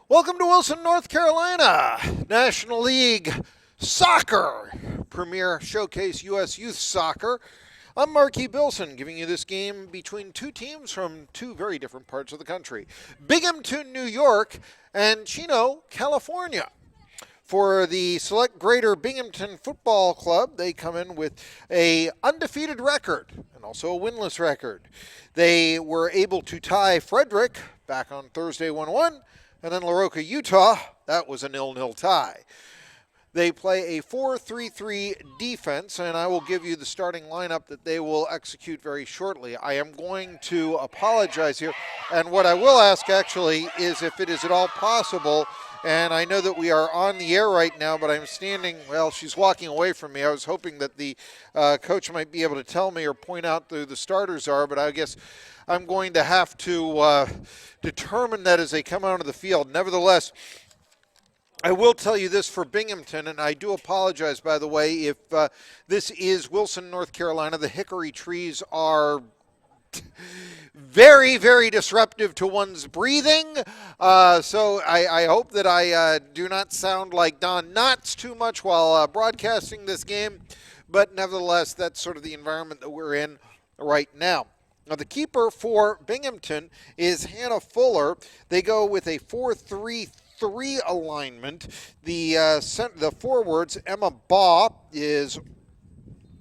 Welcome to Wilson, North Carolina, National League Soccer, Premier Showcase U.S. Youth Soccer. I'm Marky Bilson, giving you this game between two teams from two very different parts of the country. Binghamton, New York, and Chino, California. For the Select Greater Binghamton Football Club, they come in with an undefeated record and also a winless record. They were able to tie Frederick back on Thursday 1-1, and then LaRocca, Utah, that was a 0-0 tie. They play a 4-3-3 defense, and I will give you the starting lineup that they will execute very shortly. I am going to apologize here, and what I will ask actually is if it is at all possible, and I know that we are on the air right now, but I'm standing, well, she's walking away from me. I was hoping that the coach might be able to tell me or point out who the starters are, but I guess I'm going to have to determine that as they come out of the field. Nevertheless, I will tell you this for Binghamton, and I do apologize, by the way, if this is Wilson, North Carolina. The hickory trees are very, very disruptive to one's breathing. So I hope that I do not sound like Don Knotts too much while broadcasting this game. But nevertheless, that's sort of the environment that we're in right now. Now, the keeper for Binghamton is Hannah Fuller. They go with a 4-3-3 alignment. The forwards, Emma Baugh is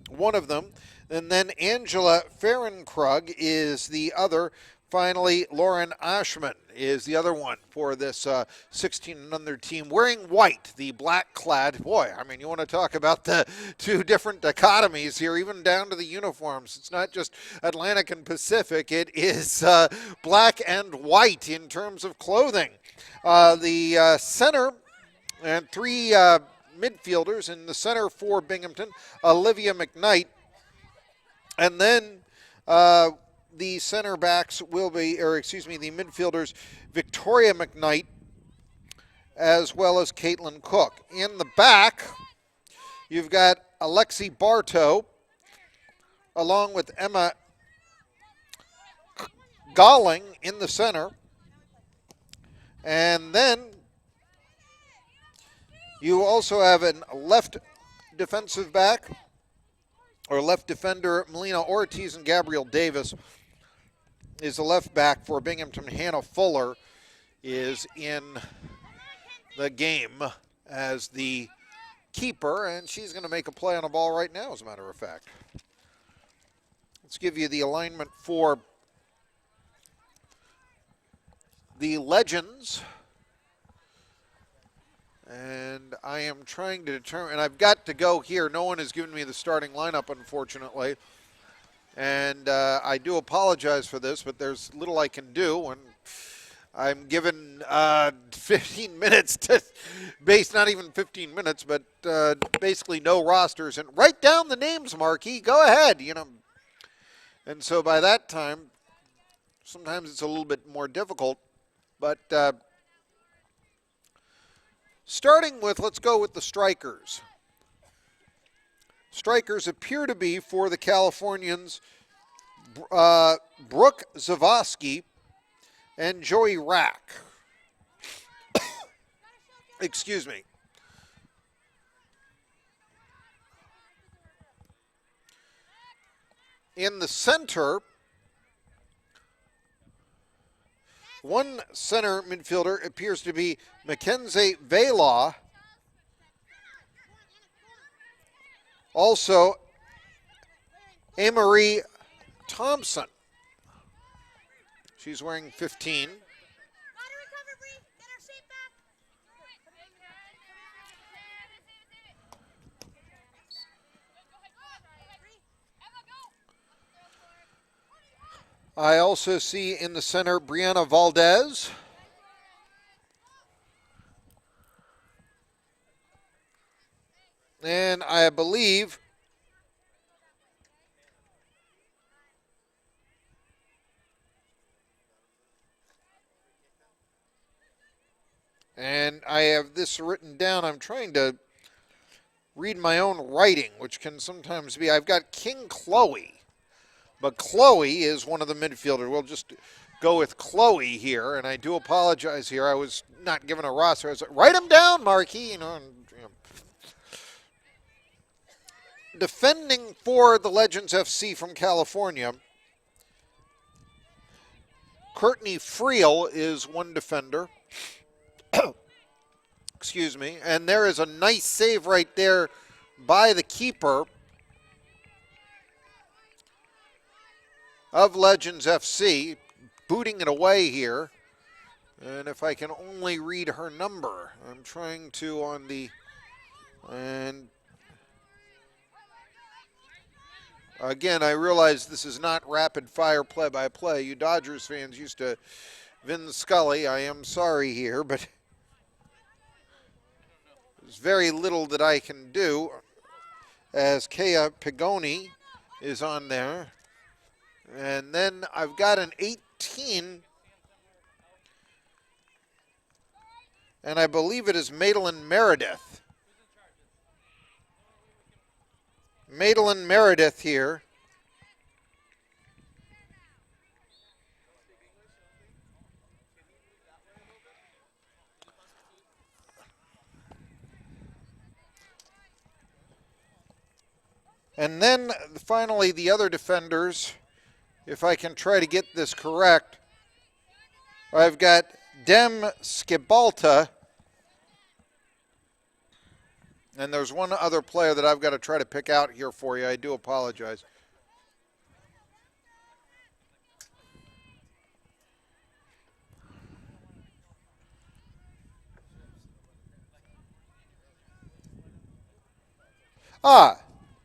one of them. And then Angela Ferenkrug is the other. Finally, Lauren Ashman is the other one for this 16 and under team wearing white, the black clad. Boy, I mean, you want to talk about the two different dichotomies here, even down to the uniforms. It's not just Atlantic and Pacific. It is black and white in terms of clothing. The center and three midfielders in the center for Binghamton, Olivia McKnight. And then the center backs will be, the midfielders, Victoria McKnight, as well as Caitlin Cook. In the back, you've got Alexi Bartow, along with Emma Galling in the center. And then you also have a left defensive back, or left defender, Melina Ortiz, and Gabrielle Davis is the left back for Binghamton. Hannah Fuller is in the game as the keeper, and she's going to make a play on a ball right now, as a matter of fact. Let's give you the alignment for the Legends. And I am trying to determine, and I've got to go here. No one has given me the starting lineup, unfortunately. And I do apologize for this, but there's little I can do. And I'm given 15 minutes to, not even 15 minutes, but basically no rosters. And write down the names, Marky. Go ahead, And so by that time, sometimes it's a little bit more difficult. But starting with, let's go with the strikers. Strikers appear to be for the Californians, Brooke Zavosky and Joey Rack. Excuse me. In the center, one center midfielder appears to be Mackenzie Vela. Also, Amarie Thompson. She's wearing 15. I also see in the center Brianna Valdez. And I believe and I have this written down. I'm trying to read my own writing, which can sometimes be. I've got King Chloe, but Chloe is one of the midfielders. We'll just go with Chloe here, and I do apologize here. I was not given a roster. I was like, write them down, Marquis. Defending for the Legends FC from California, Courtney Friel is one defender. Excuse me. And there is a nice save right there by the keeper of Legends FC, booting it away here. And if I can only read her number, I'm trying to on the, and again, I realize this is not rapid fire play-by-play. You Dodgers fans used to Vin Scully. I am sorry here, but there's very little that I can do as Kea Pigoni is on there. And then I've got an 18, and I believe it is Madeline Meredith. Madeline Meredith here. And then finally the other defenders, if I can try to get this correct, I've got Dem Skibalta, and there's one other player that I've got to try to pick out here for you. I do apologize.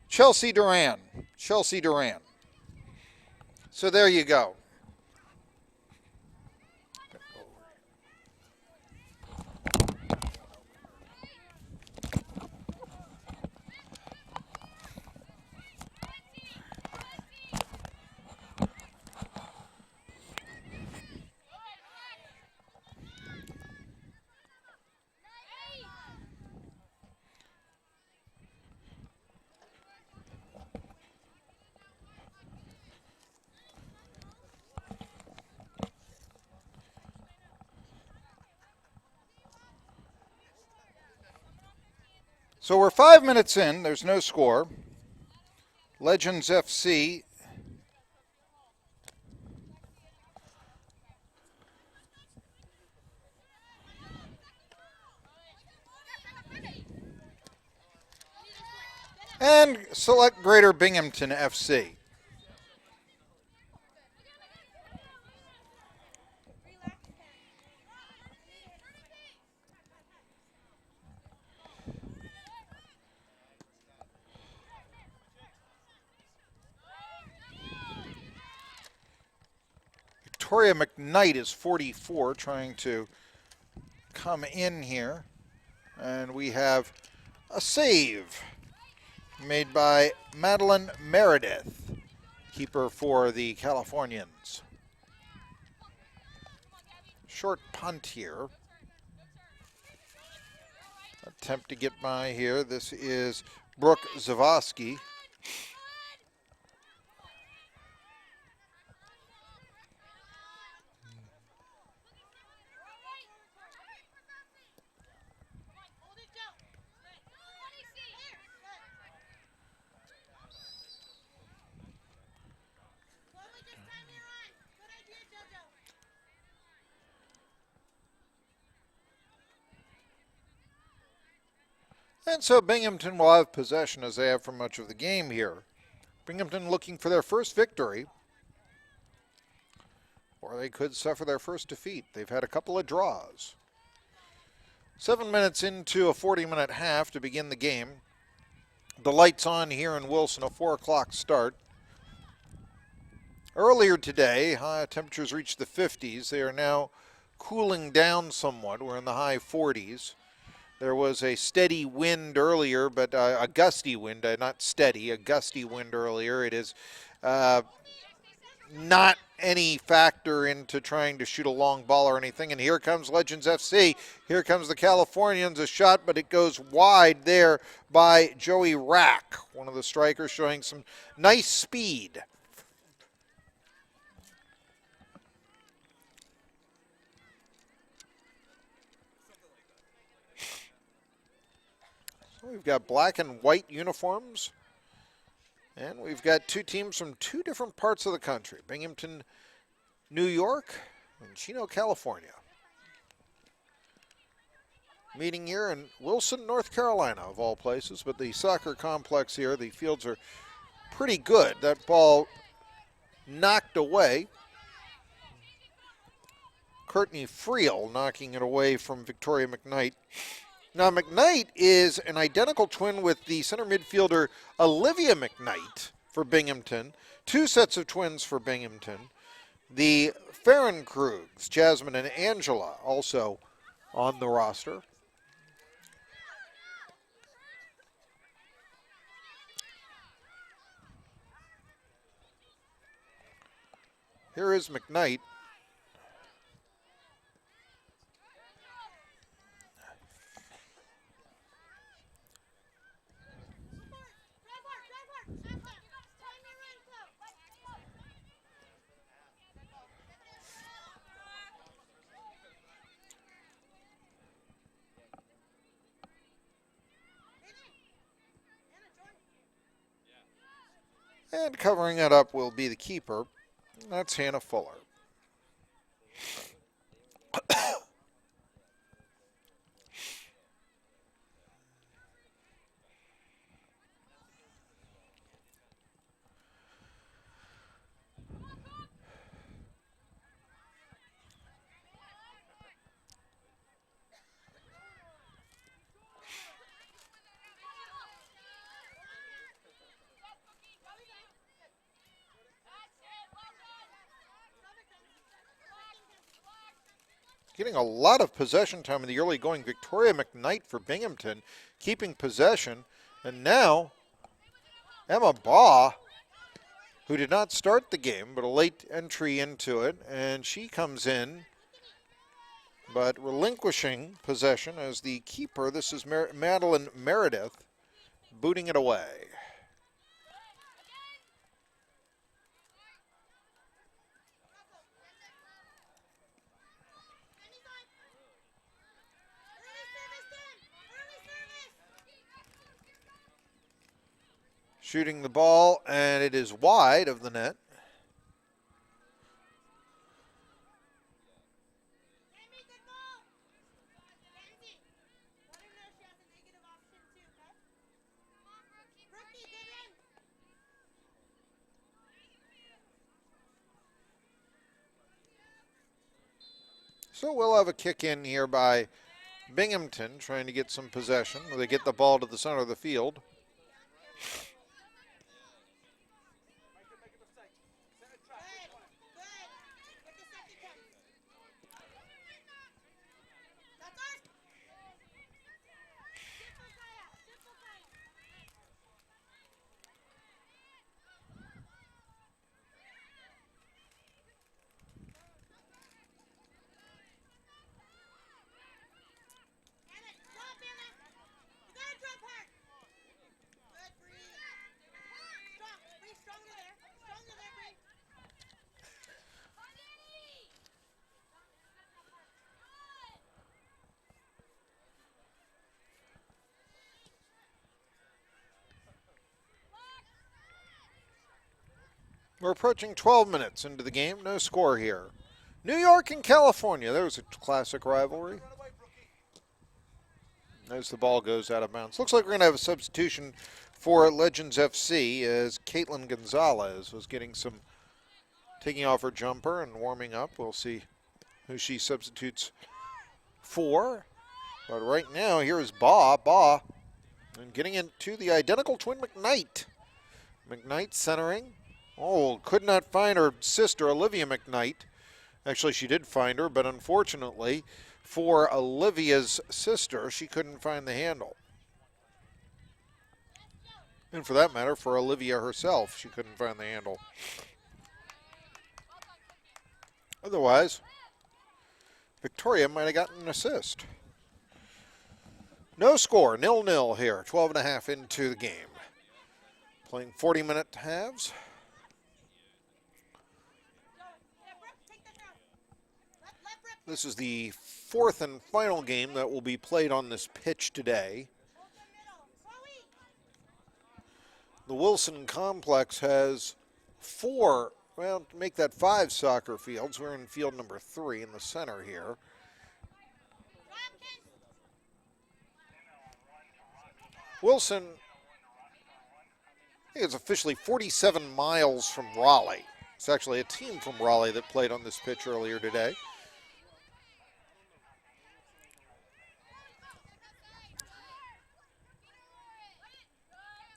Chelsea Duran. Chelsea Duran. So there you go. So we're 5 minutes in. There's no score. Legends FC and select Greater Binghamton FC. Victoria McKnight is 44, trying to come in here. And we have a save made by Madeline Meredith, keeper for the Californians. Short punt here. Attempt to get by here. This is Brooke Zavosky. And so Binghamton will have possession as they have for much of the game here. Binghamton looking for their first victory, or they could suffer their first defeat. They've had a couple of draws. 7 minutes into a 40-minute half to begin the game. The lights on here in Wilson, a 4 o'clock start. Earlier today, high temperatures reached the 50s. They are now cooling down somewhat. We're in the high 40s. There was a steady wind earlier, but a gusty wind, not steady, a gusty wind earlier. It is not any factor into trying to shoot a long ball or anything. And here comes Legends FC. Here comes the Californians, a shot, but it goes wide there by Joey Rack, one of the strikers showing some nice speed. We've got black and white uniforms. And we've got two teams from two different parts of the country. Binghamton, New York, and Chino, California. Meeting here in Wilson, North Carolina, of all places. But the soccer complex here, the fields are pretty good. That ball knocked away. Courtney Friel knocking it away from Victoria McKnight. Now, McKnight is an identical twin with the center midfielder Olivia McKnight for Binghamton. Two sets of twins for Binghamton. The Farrenkrugs, Jasmine and Angela, also on the roster. Here is McKnight. And covering it up will be the keeper. That's Hannah Fuller. Getting a lot of possession time in the early going. Victoria McKnight for Binghamton keeping possession. And now Emma Baugh, who did not start the game, but a late entry into it. And she comes in, but relinquishing possession as the keeper. This is Madeline Meredith booting it away. Shooting the ball, and it is wide of the net. So we'll have a kick in here by Binghamton trying to get some possession. They get the ball to the center of the field. We're approaching 12 minutes into the game. No score here. New York and California. There's a classic rivalry. As the ball goes out of bounds. Looks like we're going to have a substitution for Legends FC as Caitlin Gonzalez was taking off her jumper and warming up. We'll see who she substitutes for. But right now, here is Baugh. And getting into the identical twin McKnight. McKnight centering. Oh, could not find her sister, Olivia McKnight. Actually, she did find her, but unfortunately for Olivia's sister, she couldn't find the handle. And for that matter, for Olivia herself, she couldn't find the handle. Otherwise, Victoria might have gotten an assist. No score, 0-0 here, 12.5 into the game. Playing 40-minute halves. This is the fourth and final game that will be played on this pitch today. The Wilson complex has 4, well, to make that 5 soccer fields. We're in field number 3 in the center here. Wilson, I think it's officially 47 miles from Raleigh. It's actually a team from Raleigh that played on this pitch earlier today.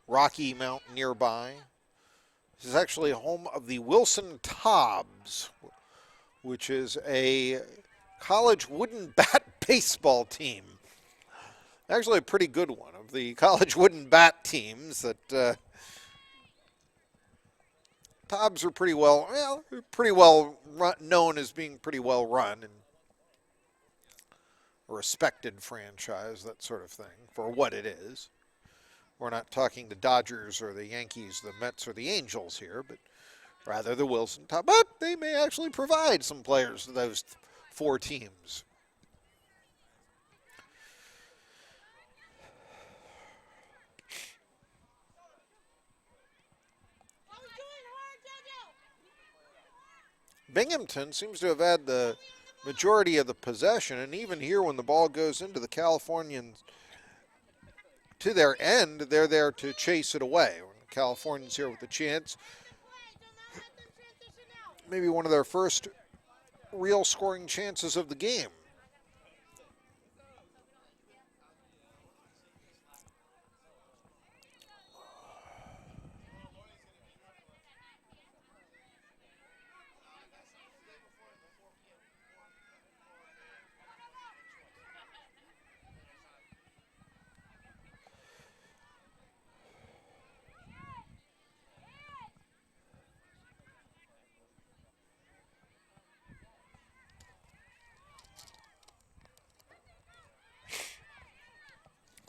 Rocky Mountain nearby. This is actually home of the Wilson Tobs, which is a college wooden bat baseball team. Actually a pretty good one of the college wooden bat teams that Tobs are pretty well known as being pretty well run and a respected franchise, that sort of thing, for what it is. We're not talking the Dodgers or the Yankees, the Mets or the Angels here, but rather the Wilson Tobs. But they may actually provide some players to those 4 teams. Binghamton seems to have had the majority of the possession, and even here when the ball goes into the Californians to their end, they're there to chase it away. The Californians here with a chance. Maybe one of their first real scoring chances of the game.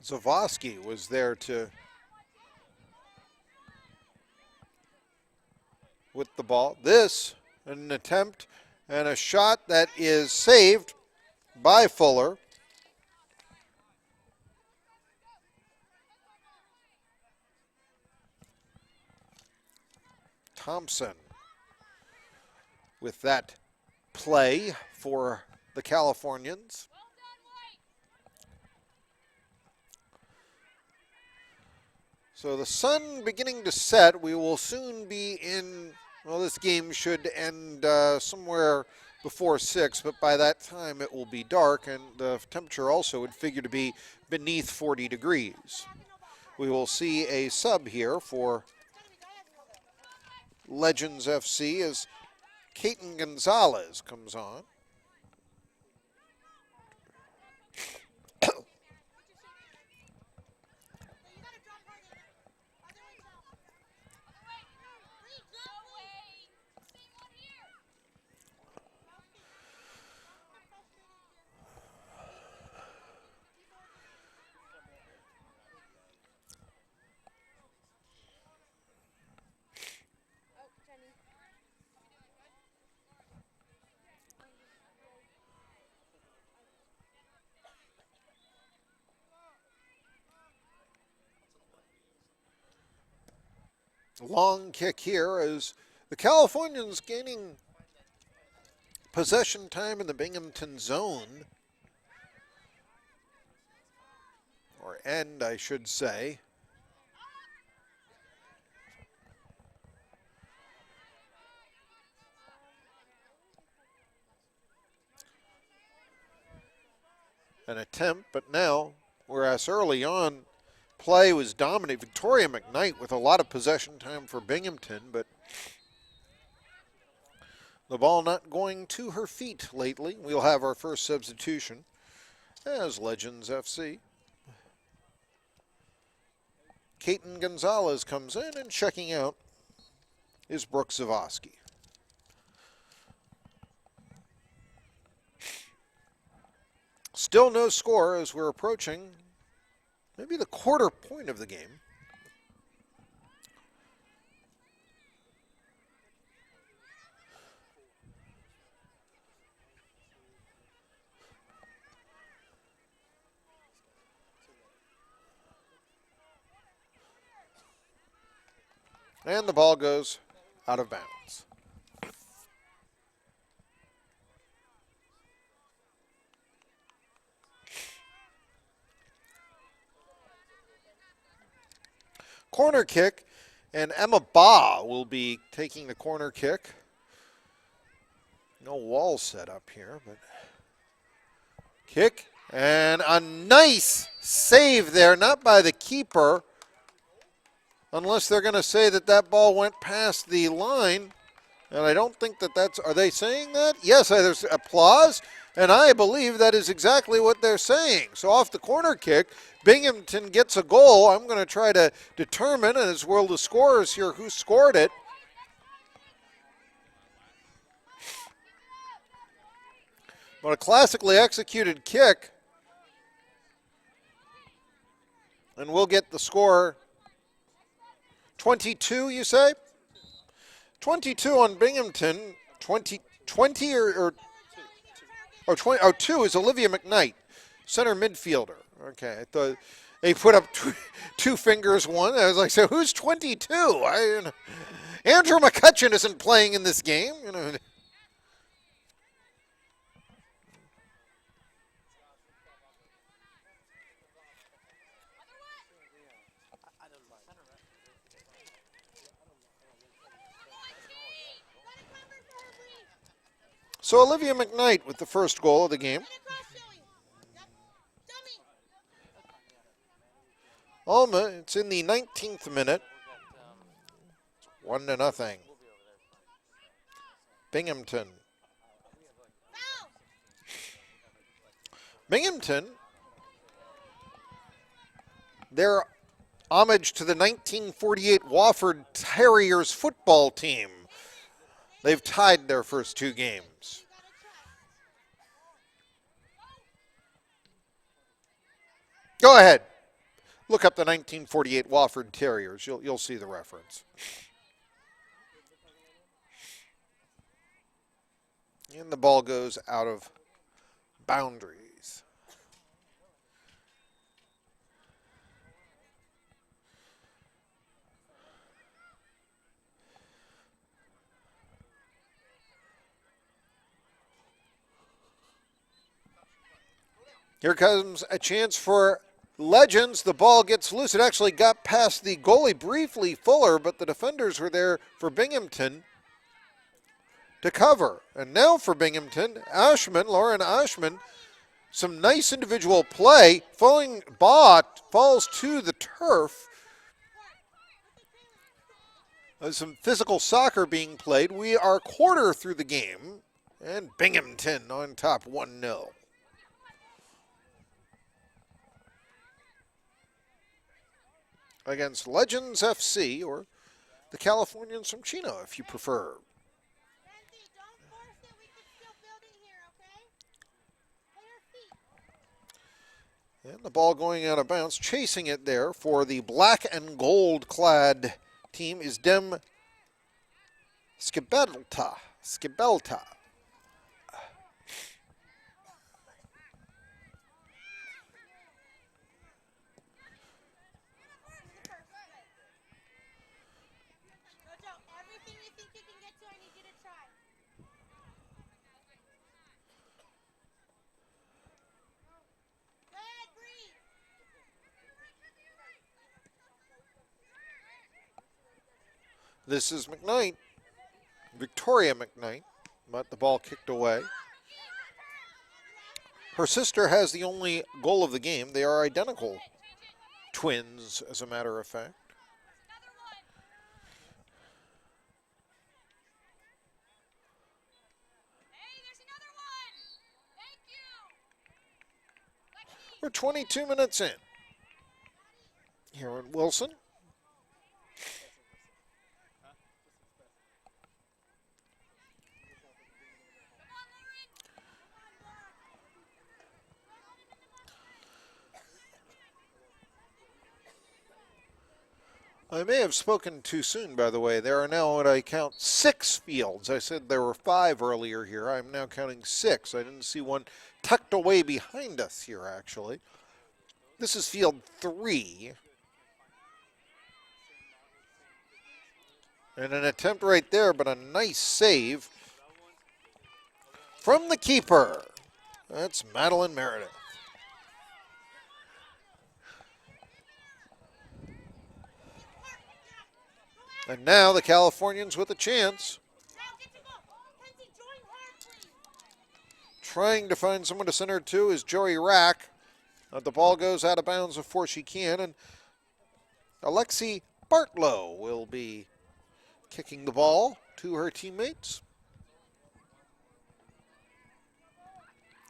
Zavosky was there to with the ball. This, an attempt and a shot that is saved by Fuller. Thompson with that play for the Californians. So the sun beginning to set. We will soon be in, well, this game should end somewhere before 6, but by that time it will be dark, and the temperature also would figure to be beneath 40 degrees. We will see a sub here for Legends FC as Caton Gonzalez comes on. Long kick here as the Californians gaining possession time in the Binghamton zone, or end, I should say. An attempt, but now, whereas early on, play was dominant. Victoria McKnight with a lot of possession time for Binghamton, but the ball not going to her feet lately. We'll have our first substitution as Legends FC. Caton Gonzalez comes in, and checking out is Brooke Zavosky. Still no score as we're approaching maybe the quarter point of the game. And the ball goes out of bounds. Corner kick, and Emma Ba will be taking the corner kick. No wall set up here, but kick, and a nice save there, not by the keeper, unless they're going to say that that ball went past the line. And I don't think that that's, are they saying that? Yes, there's applause, and I believe that is exactly what they're saying. So off the corner kick, Binghamton gets a goal. I'm going to try to determine, as well the scorers here, who scored it. But a classically executed kick. And we'll get the score. 22, you say? 22 on Binghamton. 20 or 20, 2 is Olivia McKnight, center midfielder. Okay, I thought they put up two fingers, one. I was like, so who's 22? Andrew McCutcheon isn't playing in this game. So Olivia McKnight with the first goal of the game. Alma, it's in the 19th minute. 1-0. Binghamton. Binghamton, their homage to the 1948 Wofford Terriers football team. They've tied their first two games. Go ahead. Look up the 1948 Wofford Terriers. You'll see the reference. And the ball goes out of boundaries. Here comes a chance for Legends. The ball gets loose. It actually got past the goalie briefly, Fuller, but the defenders were there for Binghamton to cover. And now for Binghamton, Lauren Ashman, some nice individual play. Falling bot falls to the turf. There's some physical soccer being played. We are a quarter through the game, and Binghamton on top 1-0. Against Legends FC, or the Californians from Chino, if you prefer. And the ball going out of bounds. Chasing it there for the black and gold clad team is Dem Skibelta. This is McKnight, Victoria McKnight, but the ball kicked away. Her sister has the only goal of the game. They are identical twins, as a matter of fact. We're 22 minutes in. Here in Wilson. I may have spoken too soon, by the way. There are now, what I count, 6 fields. I said there were 5 earlier here. I'm now counting 6. I didn't see one tucked away behind us here, actually. This is field 3. And an attempt right there, but a nice save from the keeper. That's Madeline Meredith. And now the Californians with a chance. Trying to find someone to send her to is Joey Rack. The ball goes out of bounds before she can, and Alexi Bartlow will be kicking the ball to her teammates.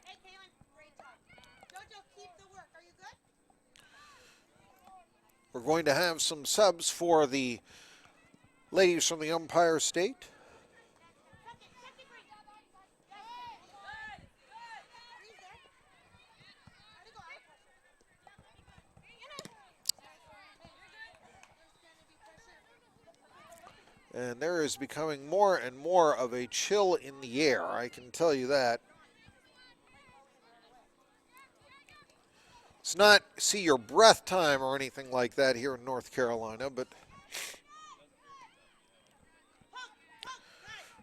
Hey, Kaylin, great job. Jojo, keep the work. Are you good? We're going to have some subs for the ladies from the Umpire State. And there is becoming more and more of a chill in the air, I can tell you that. It's not see your breath time or anything like that here in North Carolina, but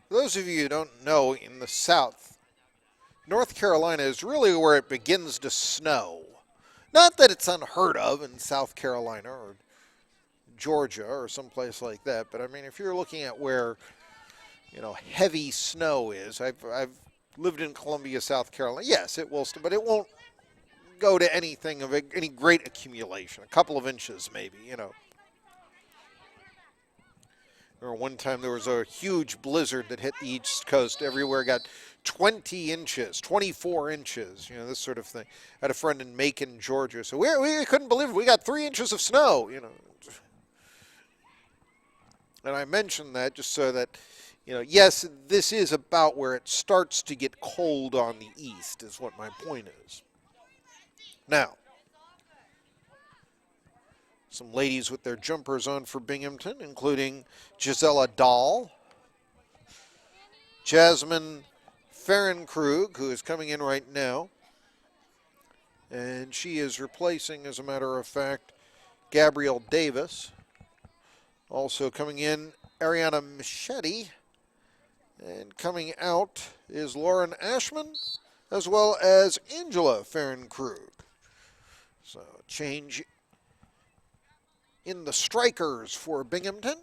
for those of you who don't know, in the South, North Carolina is really where it begins to snow. Not that it's unheard of in South Carolina or Georgia or someplace like that, but I mean, if you're looking at where, heavy snow is, I've lived in Columbia, South Carolina. Yes, it will, but it won't go to anything of any great accumulation. A couple of inches, maybe. Or one time there was a huge blizzard that hit the East Coast. Everywhere got 20 inches, 24 inches, this sort of thing. I had a friend in Macon, Georgia, so we couldn't believe it. We got 3 inches of snow, And I mentioned that just so that, yes, this is about where it starts to get cold on the east, is what my point is. Now, some ladies with their jumpers on for Binghamton, including Gisela Dahl, Jasmine Farrenkrug, who is coming in right now. And she is replacing, as a matter of fact, Gabrielle Davis. Also coming in, Ariana Michetti. And coming out is Lauren Ashman, as well as Angela Farrenkrug. So change in the strikers for Binghamton.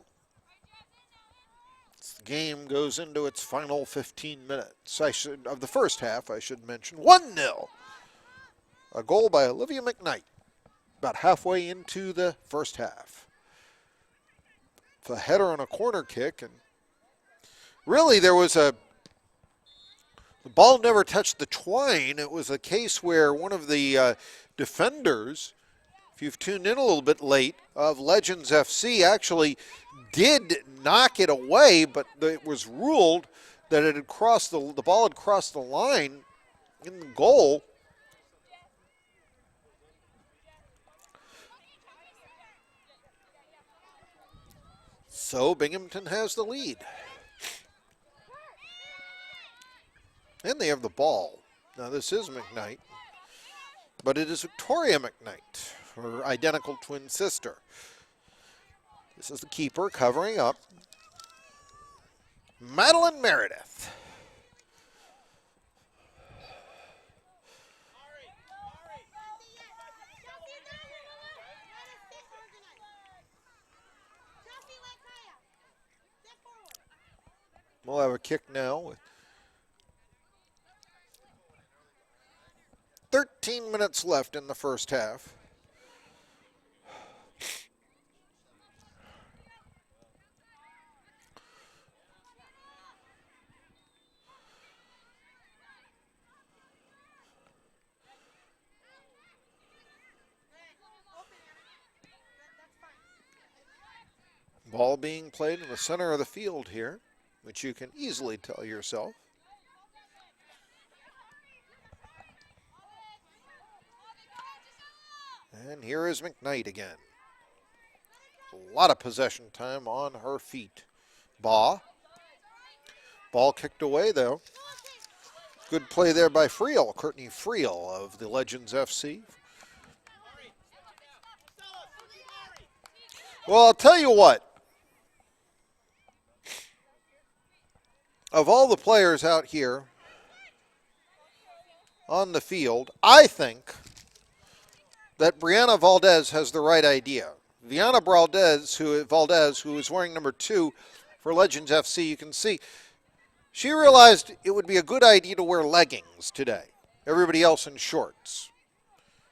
The game goes into its final 15 minutes of the first half, I should mention. 1-0. A goal by Olivia McKnight about halfway into the first half. It's a header on a corner kick, and really the ball never touched the twine. It was a case where one of the defenders, if you've tuned in a little bit late, of Legends FC actually did knock it away, but it was ruled that it had crossed the ball had crossed the line in the goal. So Binghamton has the lead. And they have the ball. Now this is McKnight, but it is Victoria McKnight, her identical twin sister. This is the keeper covering up. Madeline Meredith. We'll have a kick now with 13 minutes left in the first half. Ball being played in the center of the field here, which you can easily tell yourself. And here is McKnight again. A lot of possession time on her feet. Ball kicked away, though. Good play there by Friel, Courtney Friel of the Legends FC. Well, I'll tell you what. of all the players out here on the field, I think that Brianna Valdez has the right idea. Viana Valdez, who is wearing number 2 for Legends FC, you can see, she realized it would be a good idea to wear leggings today. Everybody else in shorts.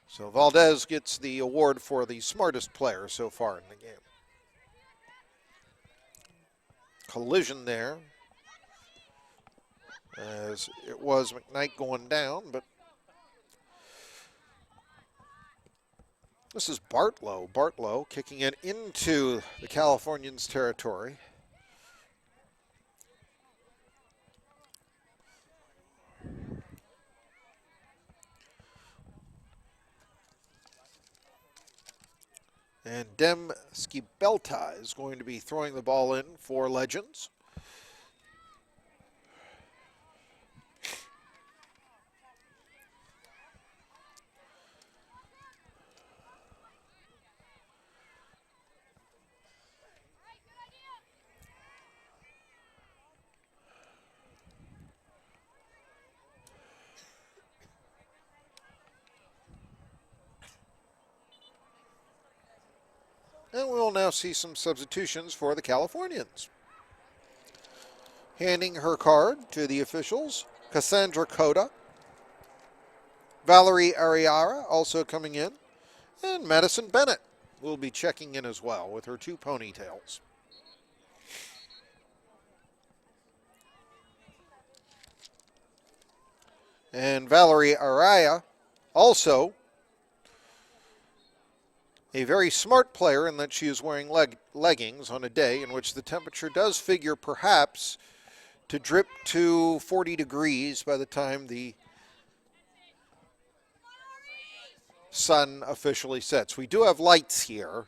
So Valdez gets the award for the smartest player so far in the game. Collision there, as it was McKnight going down, but this is Bartlow. Bartlow kicking it into the Californians' territory. And Dem Skibelta is going to be throwing the ball in for Legends. And we'll now see some substitutions for the Californians. Handing her card to the officials, Cassandra Coda, Valerie Ariara also coming in, and Madison Bennett will be checking in as well with her 2 ponytails. And Valerie Araya also a very smart player in that she is wearing leggings on a day in which the temperature does figure perhaps to drip to 40 degrees by the time the sun officially sets. We do have lights here.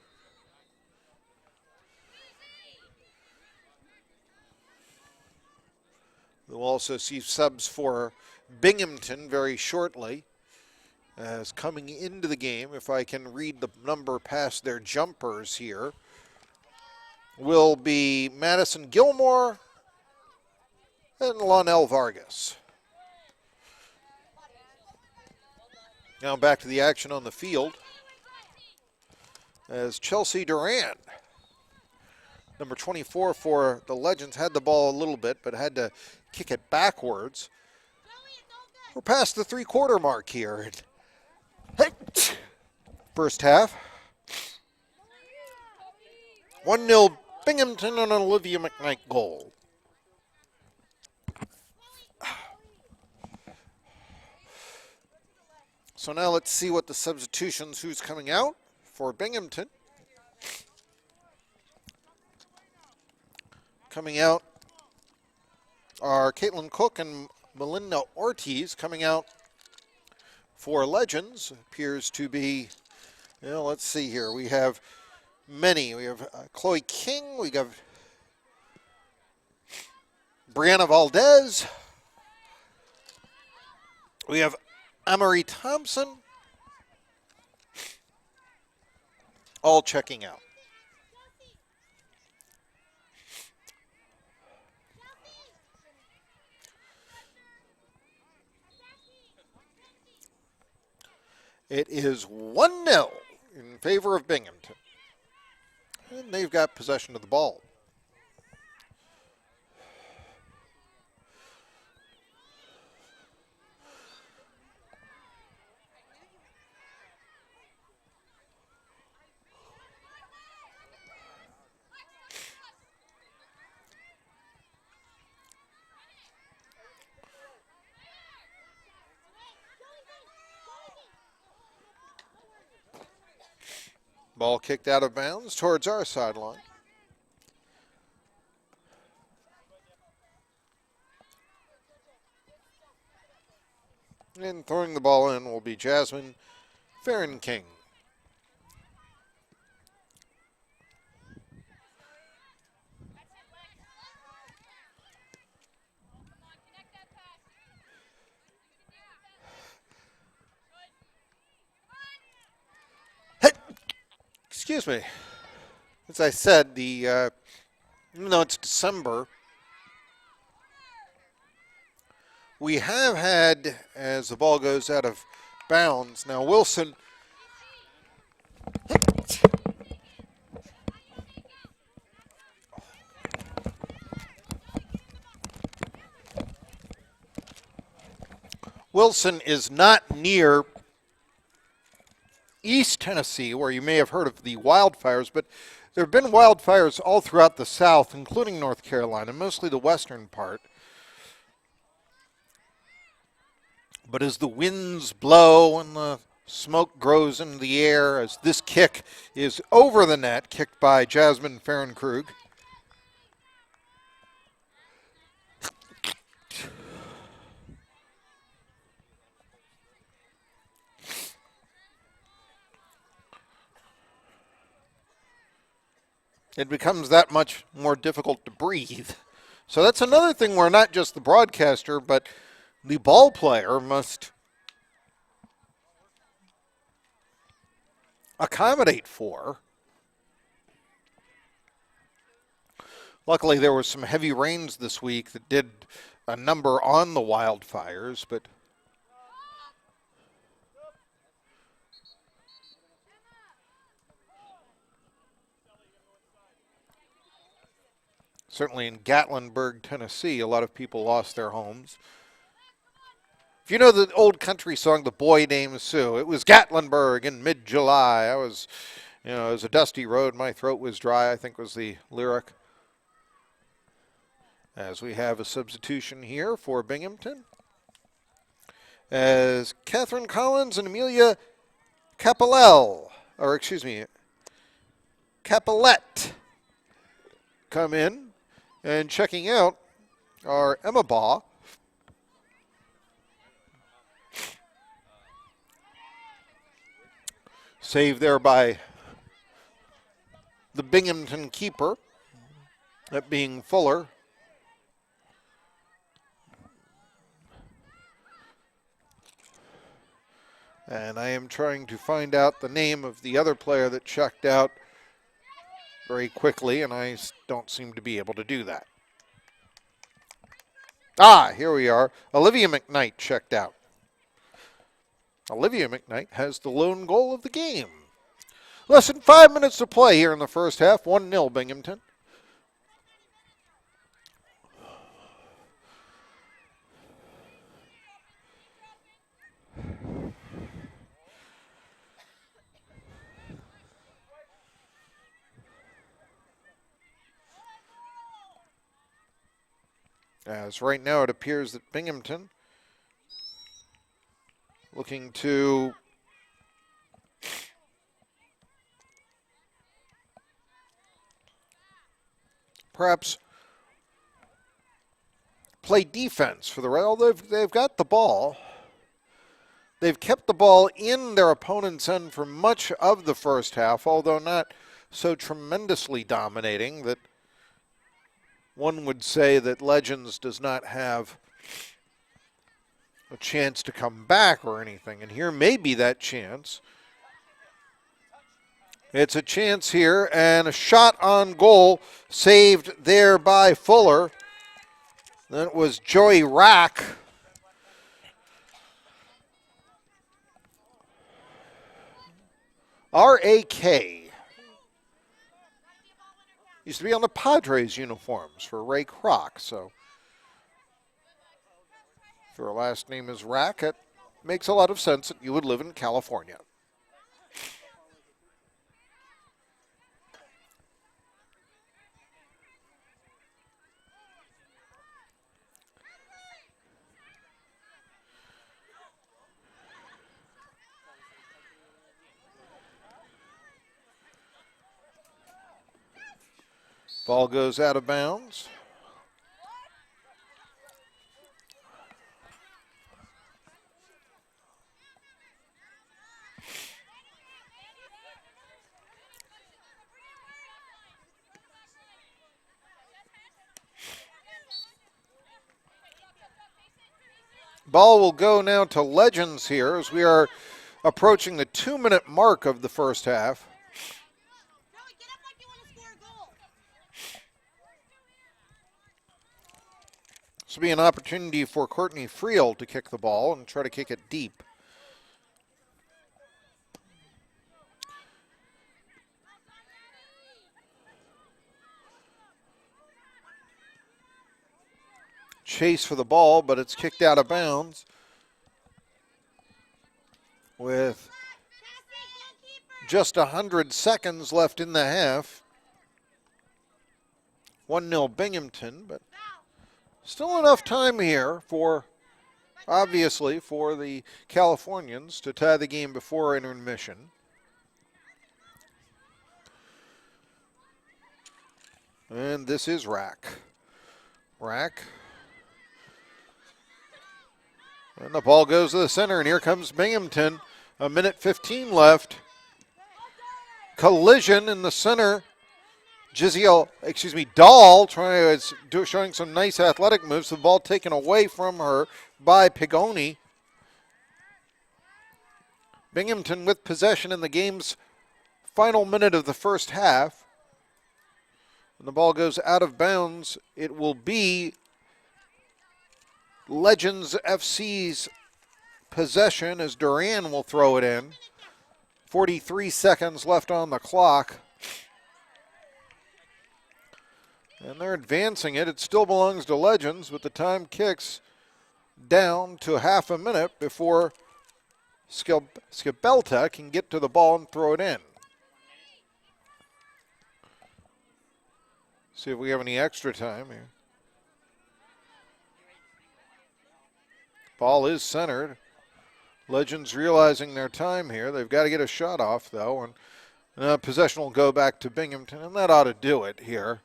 We'll also see subs for Binghamton very shortly. As coming into the game, if I can read the number past their jumpers here, will be Madison Gilmore and Lonel Vargas. Now back to the action on the field as Chelsea Duran, number 24 for the Legends, had the ball a little bit but had to kick it backwards. We're past the 3-quarter mark here. First half. 1-0 Binghamton on an Olivia McKnight goal. So now let's see what the substitutions, who's coming out for Binghamton. Coming out are Caitlin Cook and Melinda Ortiz. Coming out for Legends appears to be, let's see here. We have many. We have Chloe King. We have Brianna Valdez. We have Amory Thompson. All checking out. It is 1-0 in favor of Binghamton. And they've got possession of the ball. Ball kicked out of bounds towards our sideline. And throwing the ball in will be Jasmine Farron King. Excuse me. As I said, even though it's December, we have had, as the ball goes out of bounds, now Wilson Wilson is not near East Tennessee, where you may have heard of the wildfires, but there have been wildfires all throughout the South, including North Carolina, mostly the western part. But as the winds blow and the smoke grows into the air, as this kick is over the net, kicked by Jasmine Farrenkrug. It becomes that much more difficult to breathe. So that's another thing where not just the broadcaster, but the ball player must accommodate for. Luckily, there were some heavy rains this week that did a number on the wildfires, but certainly in Gatlinburg, Tennessee, a lot of people lost their homes. If you know the old country song, The Boy Named Sue, it was Gatlinburg in mid-July. It was a dusty road, my throat was dry, I think was the lyric. As we have a substitution here for Binghamton, as Catherine Collins and Amelia Capillette come in, and checking out are Emma Baugh, saved there by the Binghamton keeper, that being Fuller. And I am trying to find out the name of the other player that checked out very quickly, and I don't seem to be able to do that. Here we are. Olivia McKnight checked out. Olivia McKnight has the lone goal of the game. Less than 5 minutes to play here in the first half. 1-0 Binghamton. As right now it appears that Binghamton looking to perhaps play defense for the Red. They've got the ball. They've kept the ball in their opponent's end for much of the first half, although not so tremendously dominating that one would say that Legends does not have a chance to come back or anything. And here may be that chance. It's a chance here, and a shot on goal saved there by Fuller. That was Joey Rack. R-A-K. Used to be on the Padres uniforms for Ray Kroc, so if your last name is Rack, it makes a lot of sense that you would live in California. Ball goes out of bounds. Ball will go now to Legends here as we are approaching the 2-minute mark of the first half. This will be an opportunity for Courtney Friel to kick the ball and try to kick it deep. Chase for the ball, but it's kicked out of bounds with just 100 seconds left in the half. 1-0 Binghamton, but still enough time here for, obviously, for the Californians to tie the game before intermission. And this is Rack. Rack. And the ball goes to the center, and here comes Binghamton. 1:15 left. Collision in the center. Dahl showing some nice athletic moves. The ball taken away from her by Pigoni. Binghamton with possession in the game's final minute of the first half. When the ball goes out of bounds, it will be Legends FC's possession as Duran will throw it in. 43 seconds left on the clock. And they're advancing it. It still belongs to Legends, but the time kicks down to half a minute before Skibelta can get to the ball and throw it in. See if we have any extra time here. Ball is centered. Legends realizing their time here. They've got to get a shot off, though, and possession will go back to Binghamton, and that ought to do it here.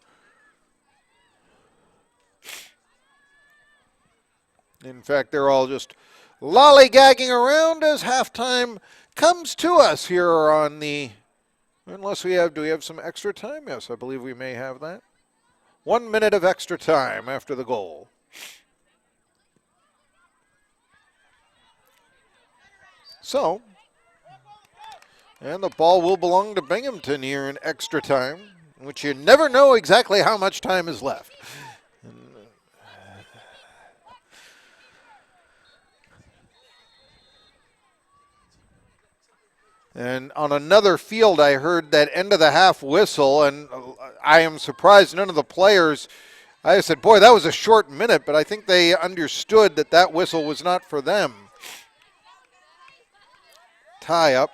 In fact, they're all just lollygagging around as halftime comes to us here on the, unless do we have some extra time? Yes, I believe we may have that. 1 minute of extra time after the goal. So, and the ball will belong to Binghamton here in extra time, which you never know exactly how much time is left. And on another field, I heard that end of the half whistle, and I am surprised none of the players, I said, boy, that was a short minute, but I think they understood that that whistle was not for them. Tie up.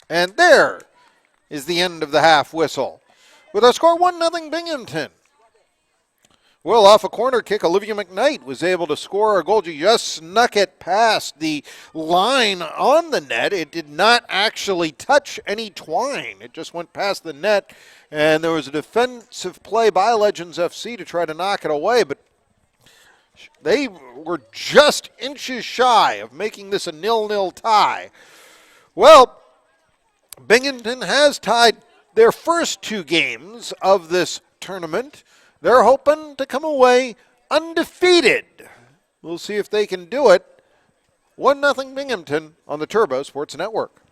And there is the end of the half whistle. With our score 1-0 Binghamton. Well, off a corner kick, Olivia McKnight was able to score a goal. She just snuck it past the line on the net. It did not actually touch any twine. It just went past the net, and there was a defensive play by Legends FC to try to knock it away, but they were just inches shy of making this a 0-0 tie. Well, Binghamton has tied their first two games of this tournament. They're hoping to come away undefeated. We'll see if they can do it. 1-0 Binghamton on the Turbo Sports Network.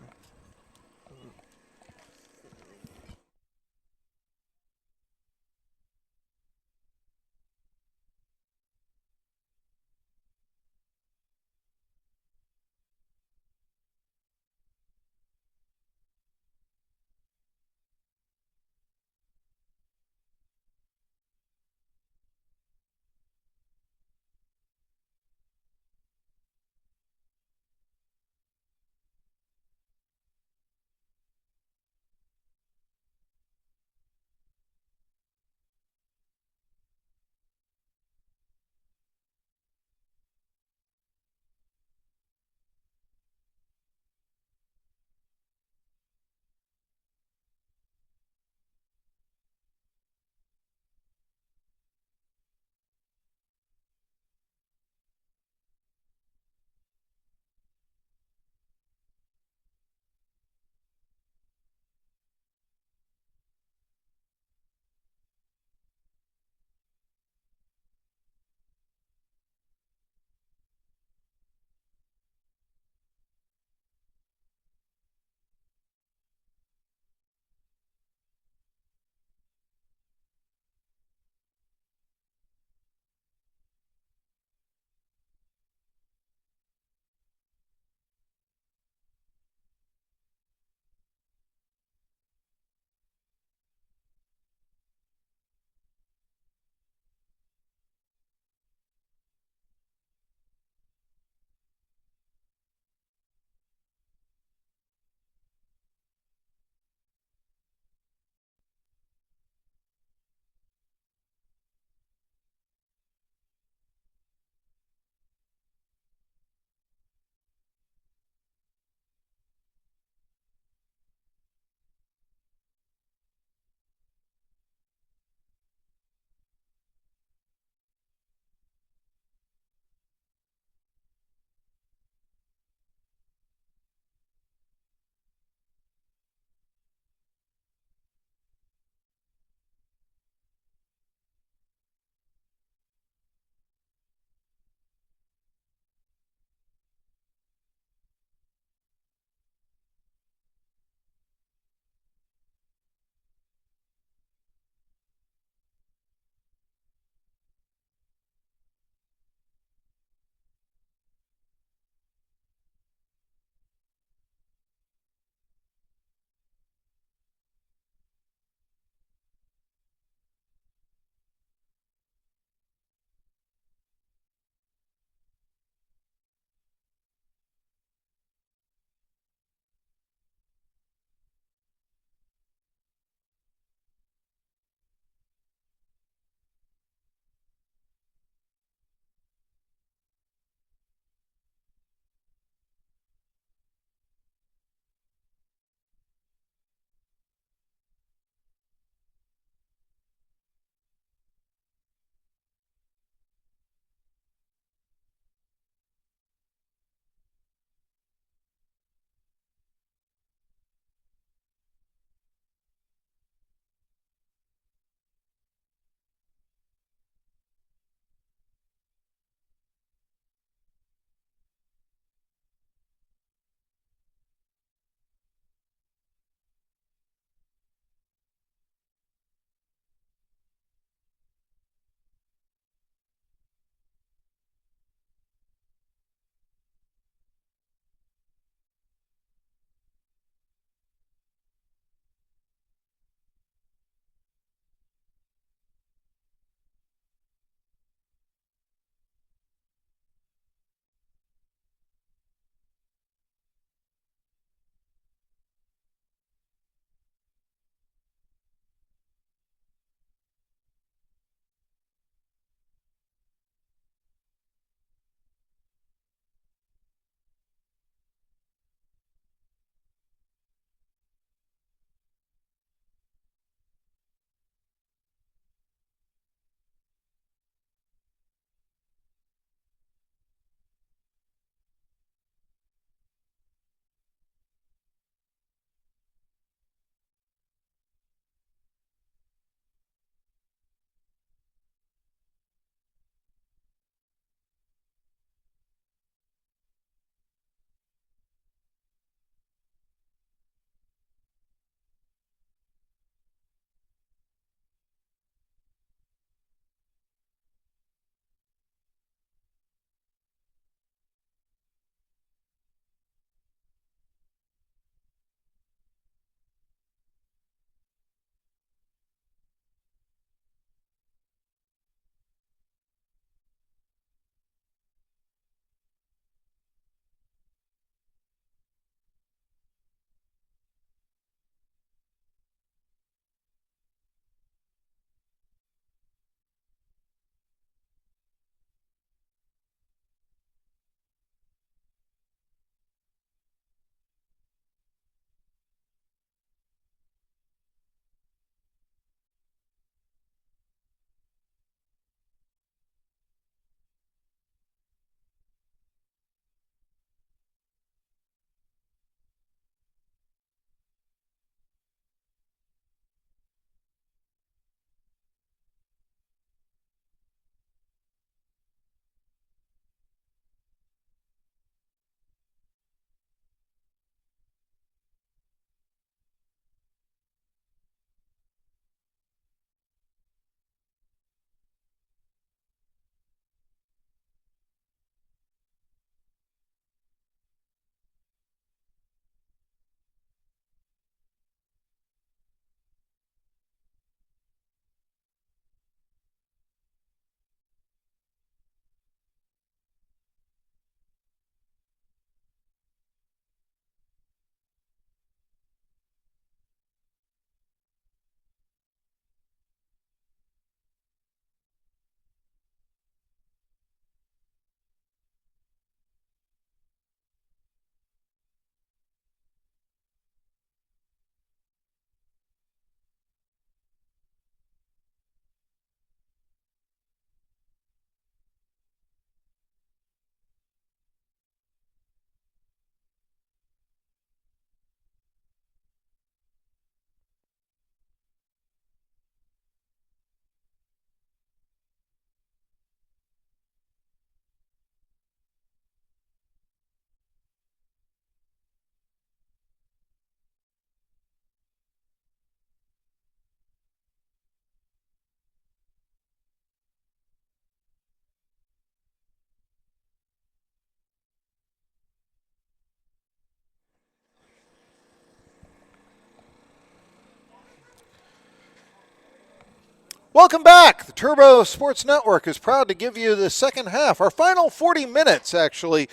Welcome back. The Turbo Sports Network is proud to give you the second half, our final 40 minutes, actually,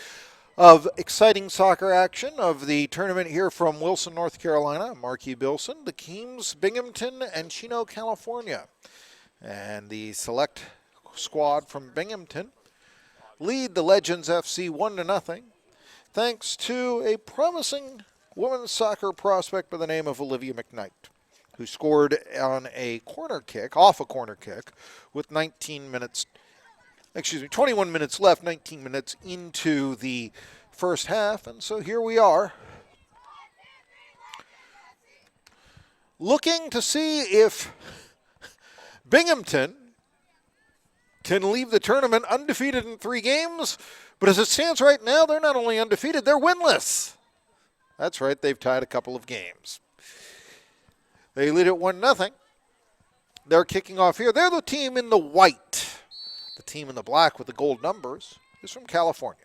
of exciting soccer action of the tournament here from Wilson, North Carolina. Marquis Bilson, the Keams, Binghamton, and Chino, California. And the select squad from Binghamton lead the Legends FC 1-0, thanks to a promising women's soccer prospect by the name of Olivia McKnight, who scored on a corner kick, off a corner kick, with 21 minutes left, 19 minutes into the first half. And so here we are, looking to see if Binghamton can leave the tournament undefeated in 3 games. But as it stands right now, they're not only undefeated, they're winless. That's right, they've tied a couple of games. They lead at 1-0. They're kicking off here. They're the team in the white. The team in the black with the gold numbers is from California.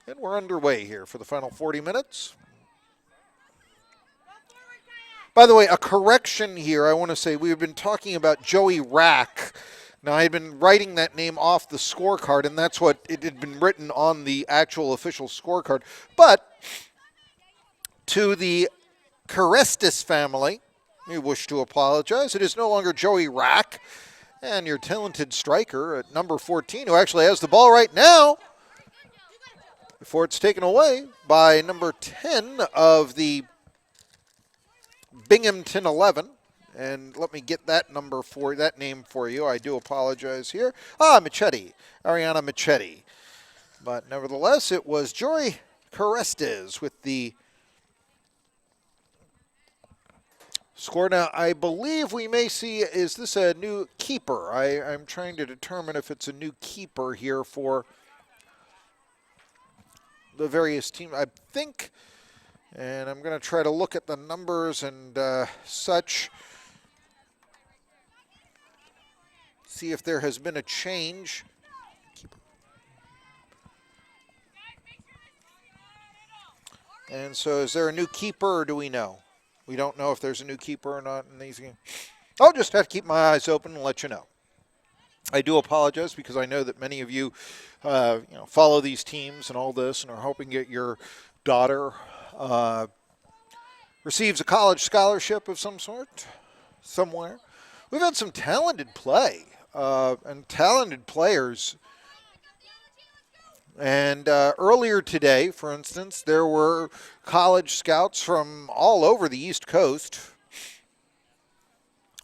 And we're underway here for the final 40 minutes. By the way, a correction here. I want to say we've been talking about Joey Rack. Now, I had been writing that name off the scorecard, and that's what it had been written on the actual official scorecard. But to the Carestis family, we wish to apologize. It is no longer Joey Rack and your talented striker at number 14, who actually has the ball right now before it's taken away by number 10 of the Binghamton 11. And let me get that name for you. I do apologize here. Michetti, Ariana Michetti. But nevertheless, it was Joy Carestis with the score. Now, I believe we may see, is this a new keeper? I'm trying to determine if it's a new keeper here for the various teams. I think, and I'm going to try to look at the numbers and such, see if there has been a change. And so is there a new keeper, or do we know? We don't know if there's a new keeper or not in these games. I'll just have to keep my eyes open and let you know. I do apologize because I know that many of you, follow these teams and all this and are hoping that your daughter receives a college scholarship of some sort somewhere. We've had some talented play and talented players. And earlier today, for instance, there were college scouts from all over the East Coast.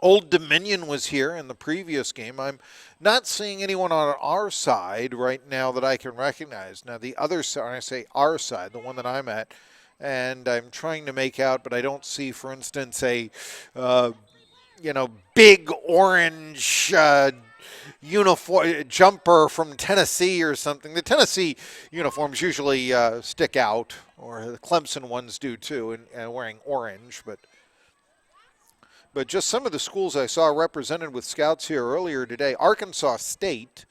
Old Dominion was here in the previous game. I'm not seeing anyone on our side right now that I can recognize. Now, the other side, when I say our side, the one that I'm at, and I'm trying to make out, but I don't see, for instance, a big orange uniform jumper from Tennessee or something. The Tennessee uniforms usually stick out, or the Clemson ones do too, and wearing orange. But just some of the schools I saw represented with scouts here earlier today. Arkansas State,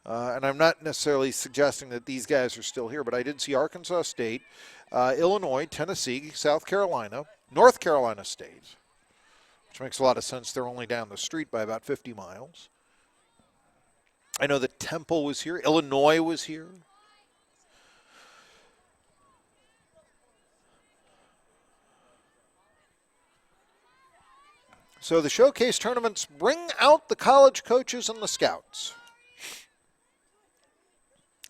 and I'm not necessarily suggesting that these guys are still here, but I did see Arkansas State, Illinois, Tennessee, South Carolina, North Carolina State, which makes a lot of sense. They're only down the street by about 50 miles. I know that Temple was here. Illinois was here. So the showcase tournaments bring out the college coaches and the scouts.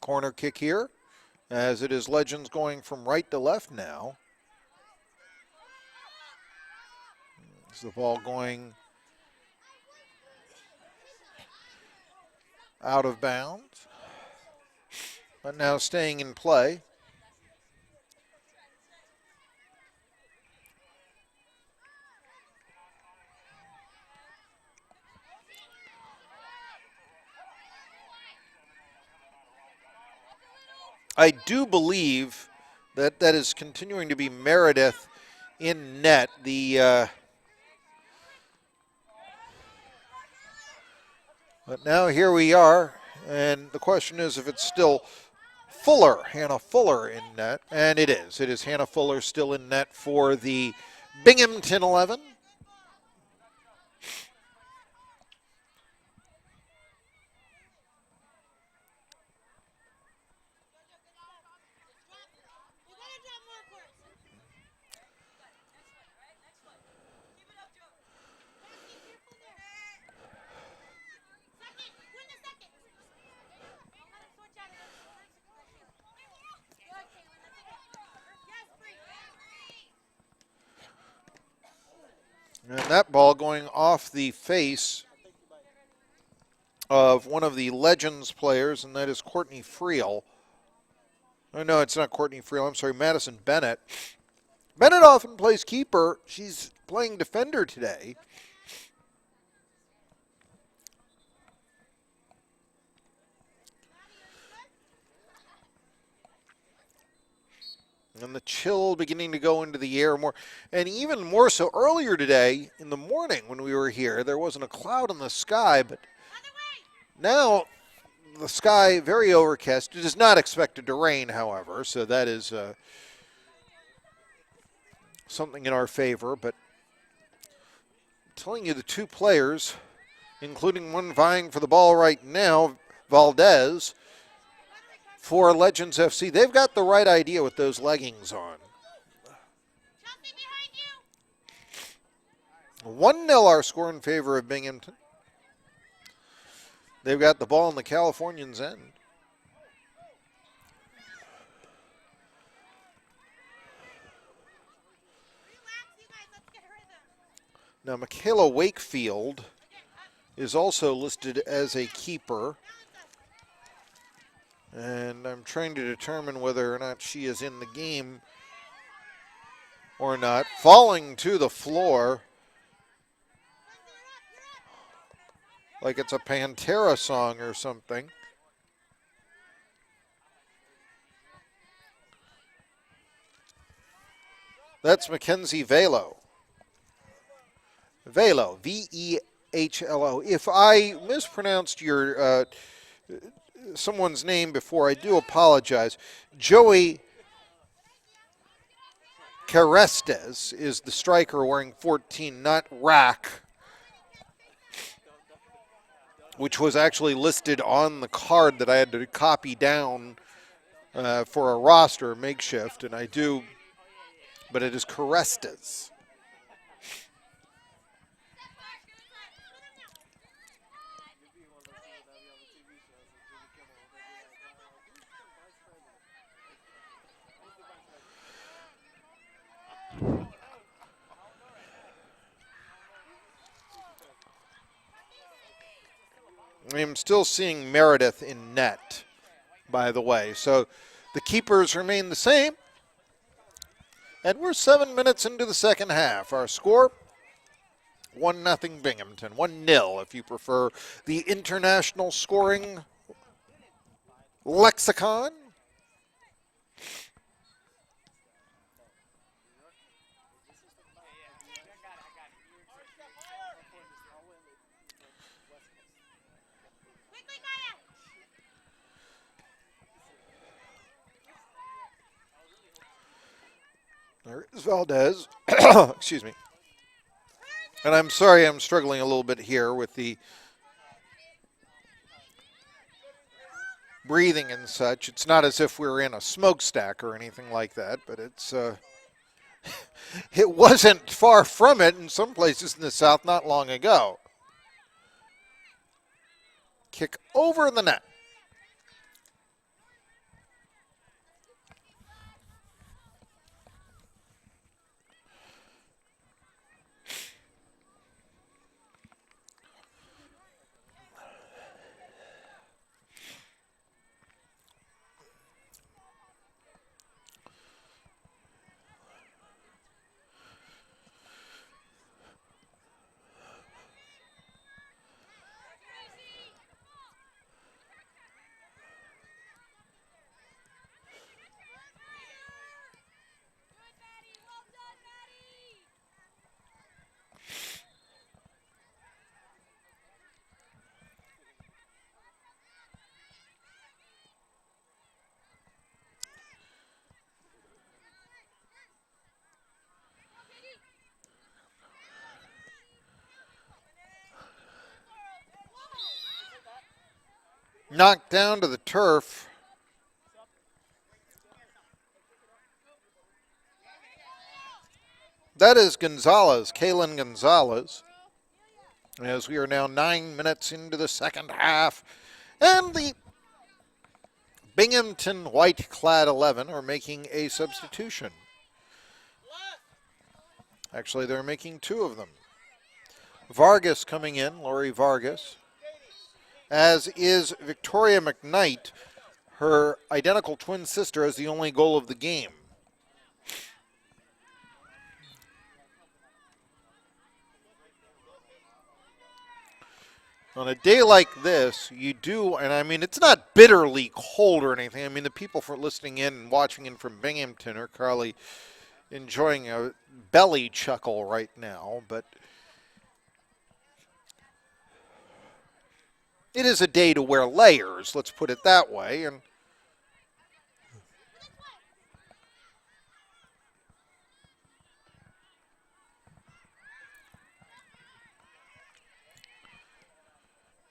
Corner kick here, as it is Legends going from right to left now. Is the ball going out of bounds, but now staying in play. I do believe that is continuing to be Meredith in net. But now here we are, and the question is if it's still Fuller, Hannah Fuller in net, and it is. It is Hannah Fuller still in net for the Binghamton 11. And that ball going off the face of one of the Legends players, and that is Courtney Friel. Oh, no, it's not Courtney Friel. I'm sorry, Madison Bennett. Bennett often plays keeper. She's playing defender today. And the chill beginning to go into the air more. And even more so earlier today in the morning when we were here, there wasn't a cloud in the sky. But now the sky very overcast. It is not expected to rain, however. So that is something in our favor. But I'm telling you, the two players, including one vying for the ball right now, Valdez, for Legends FC, they've got the right idea with those leggings on. 1-0 our score in favor of Binghamton. They've got the ball in the Californians' end. Now, Michaela Wakefield is also listed as a keeper. And I'm trying to determine whether or not she is in the game or not. Falling to the floor like it's a Pantera song or something. That's Mackenzie Velo. Velo, V-E-H-L-O. If I mispronounced your someone's name before, I do apologize. Joey Carestes is the striker wearing 14, not Rack, which was actually listed on the card that I had to copy down for a roster makeshift, and I do, but it is Carestes. I'm still seeing Meredith in net, by the way. So the keepers remain the same. And we're 7 minutes into the second half. Our score, 1-0 Binghamton. 1-0 if you prefer the international scoring lexicon. There is Valdez. Excuse me. And I'm sorry I'm struggling a little bit here with the breathing and such. It's not as if we're in a smokestack or anything like that, but it's it wasn't far from it in some places in the South not long ago. Kick over the net. Knocked down to the turf. That is Gonzalez, Kaylin Gonzalez, as we are now 9 minutes into the second half. And the Binghamton white-clad 11 are making a substitution. Actually, they're making two of them. Vargas coming in, Lori Vargas, as is Victoria McKnight. Her identical twin sister has the only goal of the game. On a day like this, you do, and I mean, it's not bitterly cold or anything. I mean, the people for listening in and watching in from Binghamton are probably enjoying a belly chuckle right now, but it is a day to wear layers, let's put it that way. And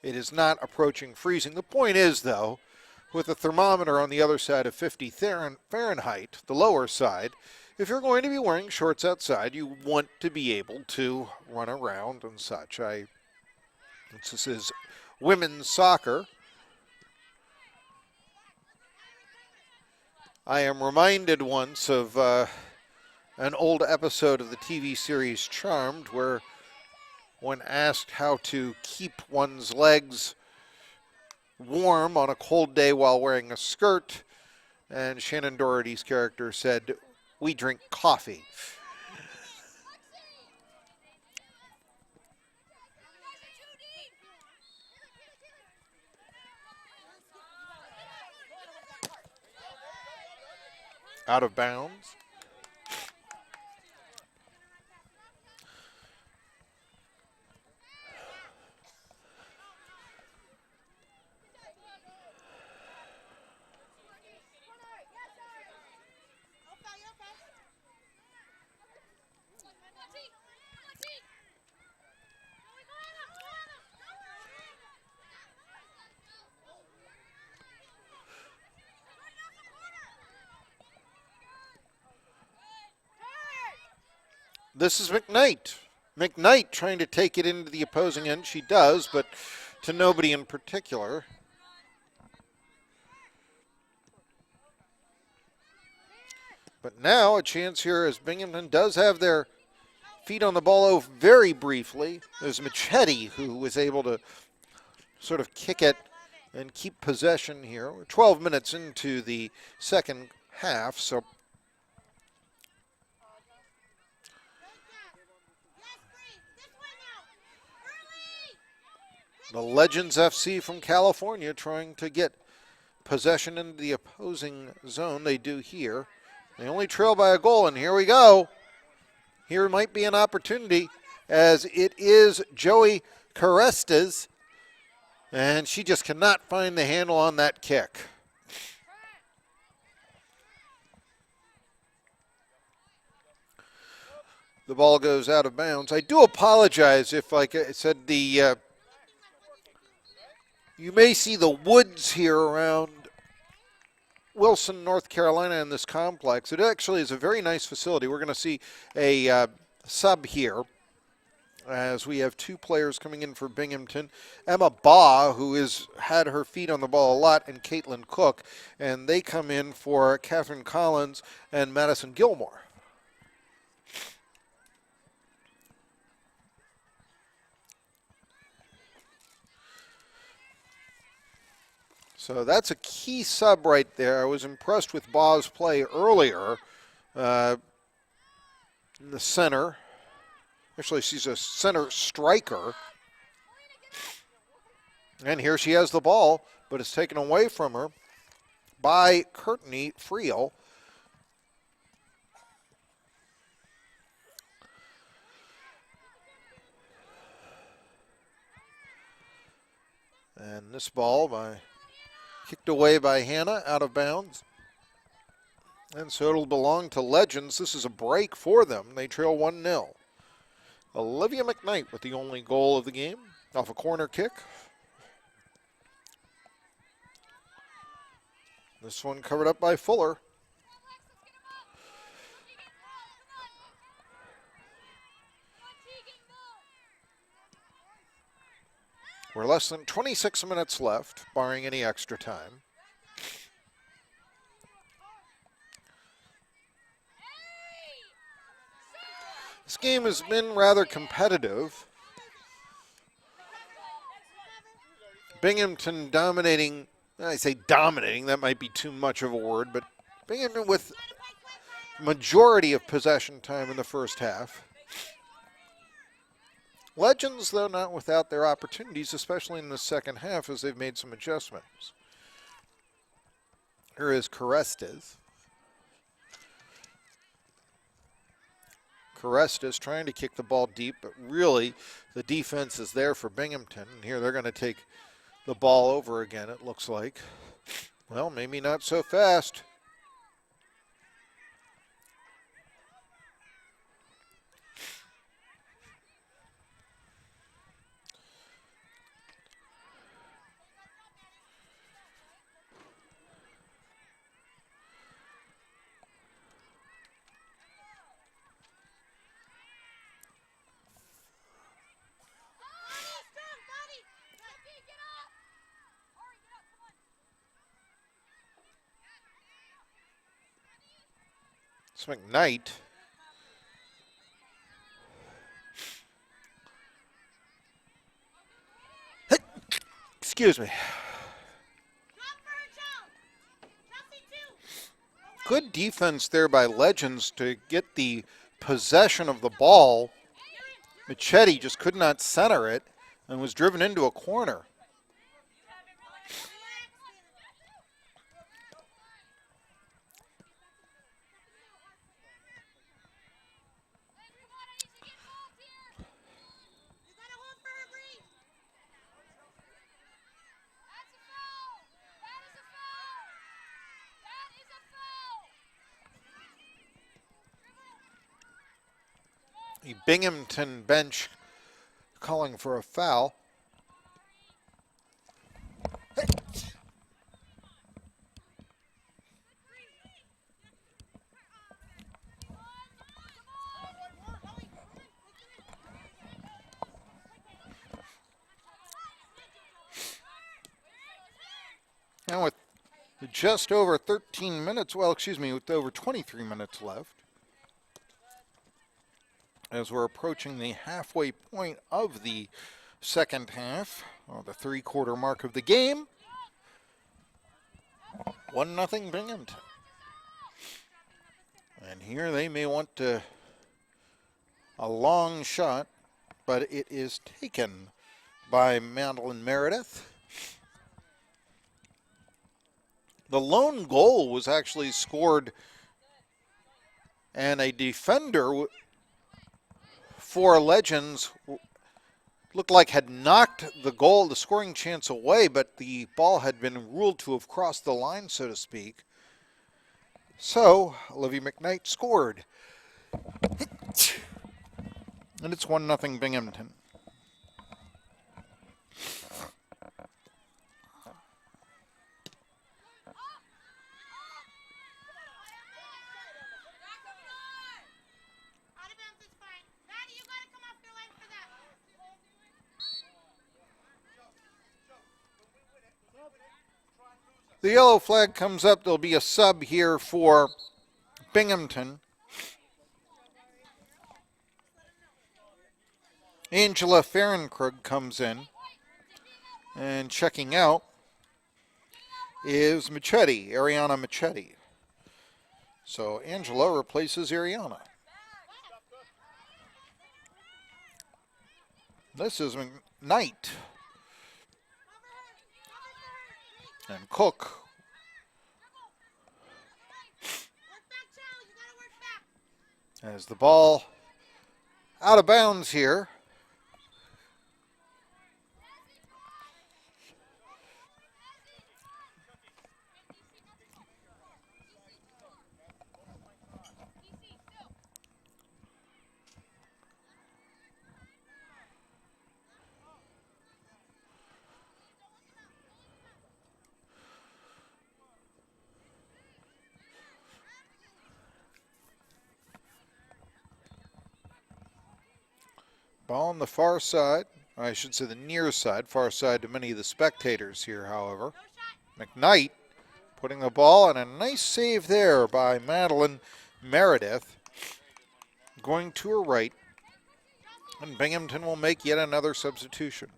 it is not approaching freezing. The point is, though, with the thermometer on the other side of 50 Fahrenheit, the lower side, if you're going to be wearing shorts outside, you want to be able to run around and such. This is women's soccer. I am reminded once of an old episode of the TV series Charmed, where when asked how to keep one's legs warm on a cold day while wearing a skirt, and Shannon Doherty's character said, "We drink coffee." Out of bounds. This is McKnight. McKnight trying to take it into the opposing end. She does, but to nobody in particular. But now a chance here as Binghamton does have their feet on the ball very briefly. There's Machete who was able to sort of kick it and keep possession here. We're 12 minutes into the second half, so the Legends FC from California trying to get possession into the opposing zone. They do here. They only trail by a goal, and here we go. Here might be an opportunity, as it is Joey Carestas, and she just cannot find the handle on that kick. The ball goes out of bounds. I do apologize if, like I said, you may see the woods here around Wilson, North Carolina in this complex. It actually is a very nice facility. We're going to see a sub here as we have two players coming in for Binghamton. Emma Baugh, who has had her feet on the ball a lot, and Caitlin Cook. And they come in for Catherine Collins and Madison Gilmore. So that's a key sub right there. I was impressed with Baugh's play earlier in the center. Actually, she's a center striker. And here she has the ball, but it's taken away from her by Courtney Friel. And this ball kicked away by Hannah, out of bounds. And so it'll belong to Legends. This is a break for them. They trail 1-0. Olivia McKnight with the only goal of the game off a corner kick. This one covered up by Fuller. We're less than 26 minutes left, barring any extra time. This game has been rather competitive. Binghamton dominating, I say dominating, that might be too much of a word, but Binghamton with majority of possession time in the first half. Legends, though, not without their opportunities, especially in the second half as they've made some adjustments. Here is Carestas. Carestas trying to kick the ball deep, but really the defense is there for Binghamton. And here they're going to take the ball over again, it looks like. Well, maybe not so fast. It's McKnight. Excuse me. Good defense there by Legends to get the possession of the ball. Machete just could not center it and was driven into a corner. The Binghamton bench calling for a foul. Now with just over 13 minutes, well, excuse me, with over 23 minutes left, as we're approaching the halfway point of the second half, or the three-quarter mark of the game. 1-0 Binghamton. And here they may want a long shot, but it is taken by Madeline Meredith. The lone goal was actually scored, and a defender for Legends looked like had knocked the scoring chance away, but the ball had been ruled to have crossed the line, so to speak. So, Olivia McKnight scored. And it's 1-0 Binghamton. The yellow flag comes up. There'll be a sub here for Binghamton. Angela Fahrenkrug comes in. And checking out is Machete, Ariana Machete. So Angela replaces Ariana. This is McKnight. And Cook. As the ball out of bounds here. Ball on the far side, or I should say the near side, far side to many of the spectators here, however. McKnight putting the ball, and a nice save there by Madeline Meredith. Going to her right, and Binghamton will make yet another substitution.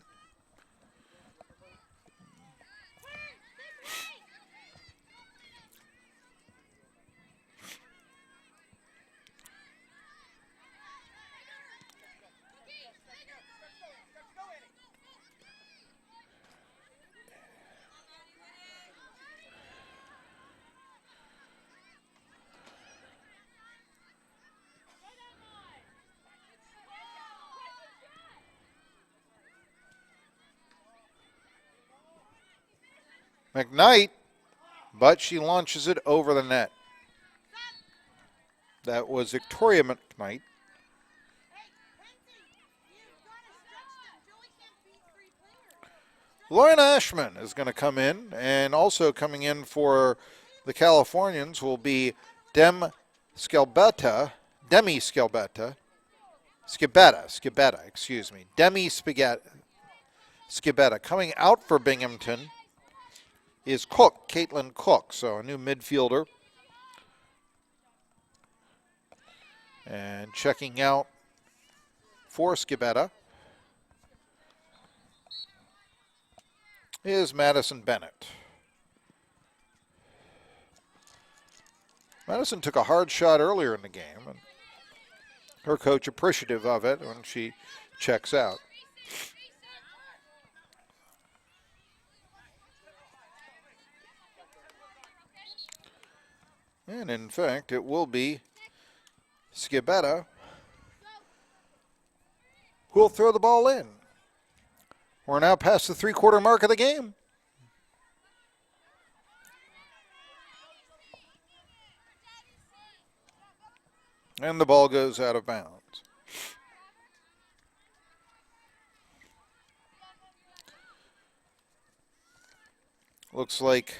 McKnight, but she launches it over the net. That was Victoria McKnight. Hey, Kenzie, you've got to stretch them. Joey can't beat 3 players. Lauren Ashman is going to come in, and also coming in for the Californians will be Demi Scalbetta, excuse me. Demi Scibetta. Coming out for Binghamton is Caitlin Cook, so a new midfielder. And checking out for Scibetta is Madison Bennett. Madison took a hard shot earlier in the game, and her coach appreciative of it when she checks out. And in fact, it will be Scibetta who will throw the ball in. We're now past the 3-quarter mark of the game. And the ball goes out of bounds. Looks like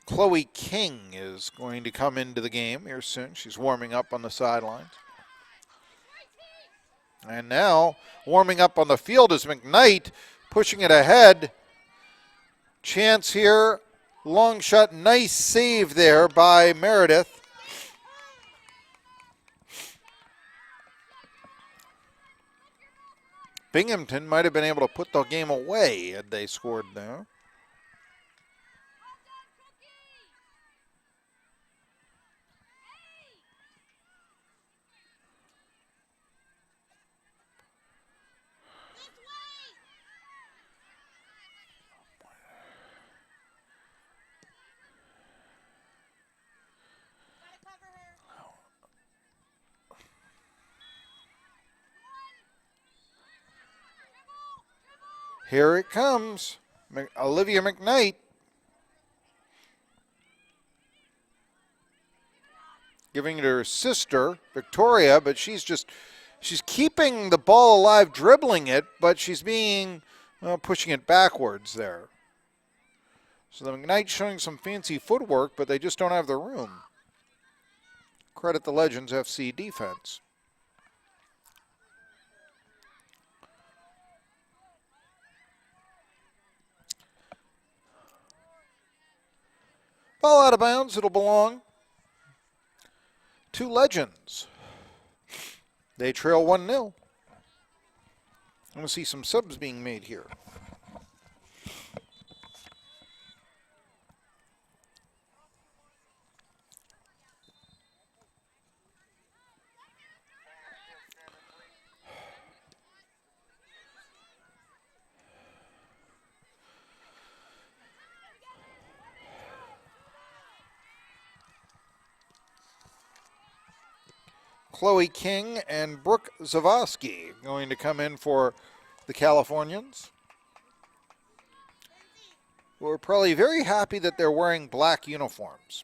Chloe King is going to come into the game here soon. She's warming up on the sidelines. And now warming up on the field is McKnight, pushing it ahead. Chance here, long shot, nice save there by Meredith. Binghamton might have been able to put the game away had they scored there. Here it comes, Olivia McKnight. Giving it to her sister, Victoria, but she's keeping the ball alive, dribbling it, but she's pushing it backwards there. So the McKnight showing some fancy footwork, but they just don't have the room. Credit the Legends FC defense. Ball out of bounds. It'll belong to Legends. They trail 1-0. I'm going to see some subs being made here. Chloe King and Brooke Zavosky going to come in for the Californians, who are probably very happy that they're wearing black uniforms.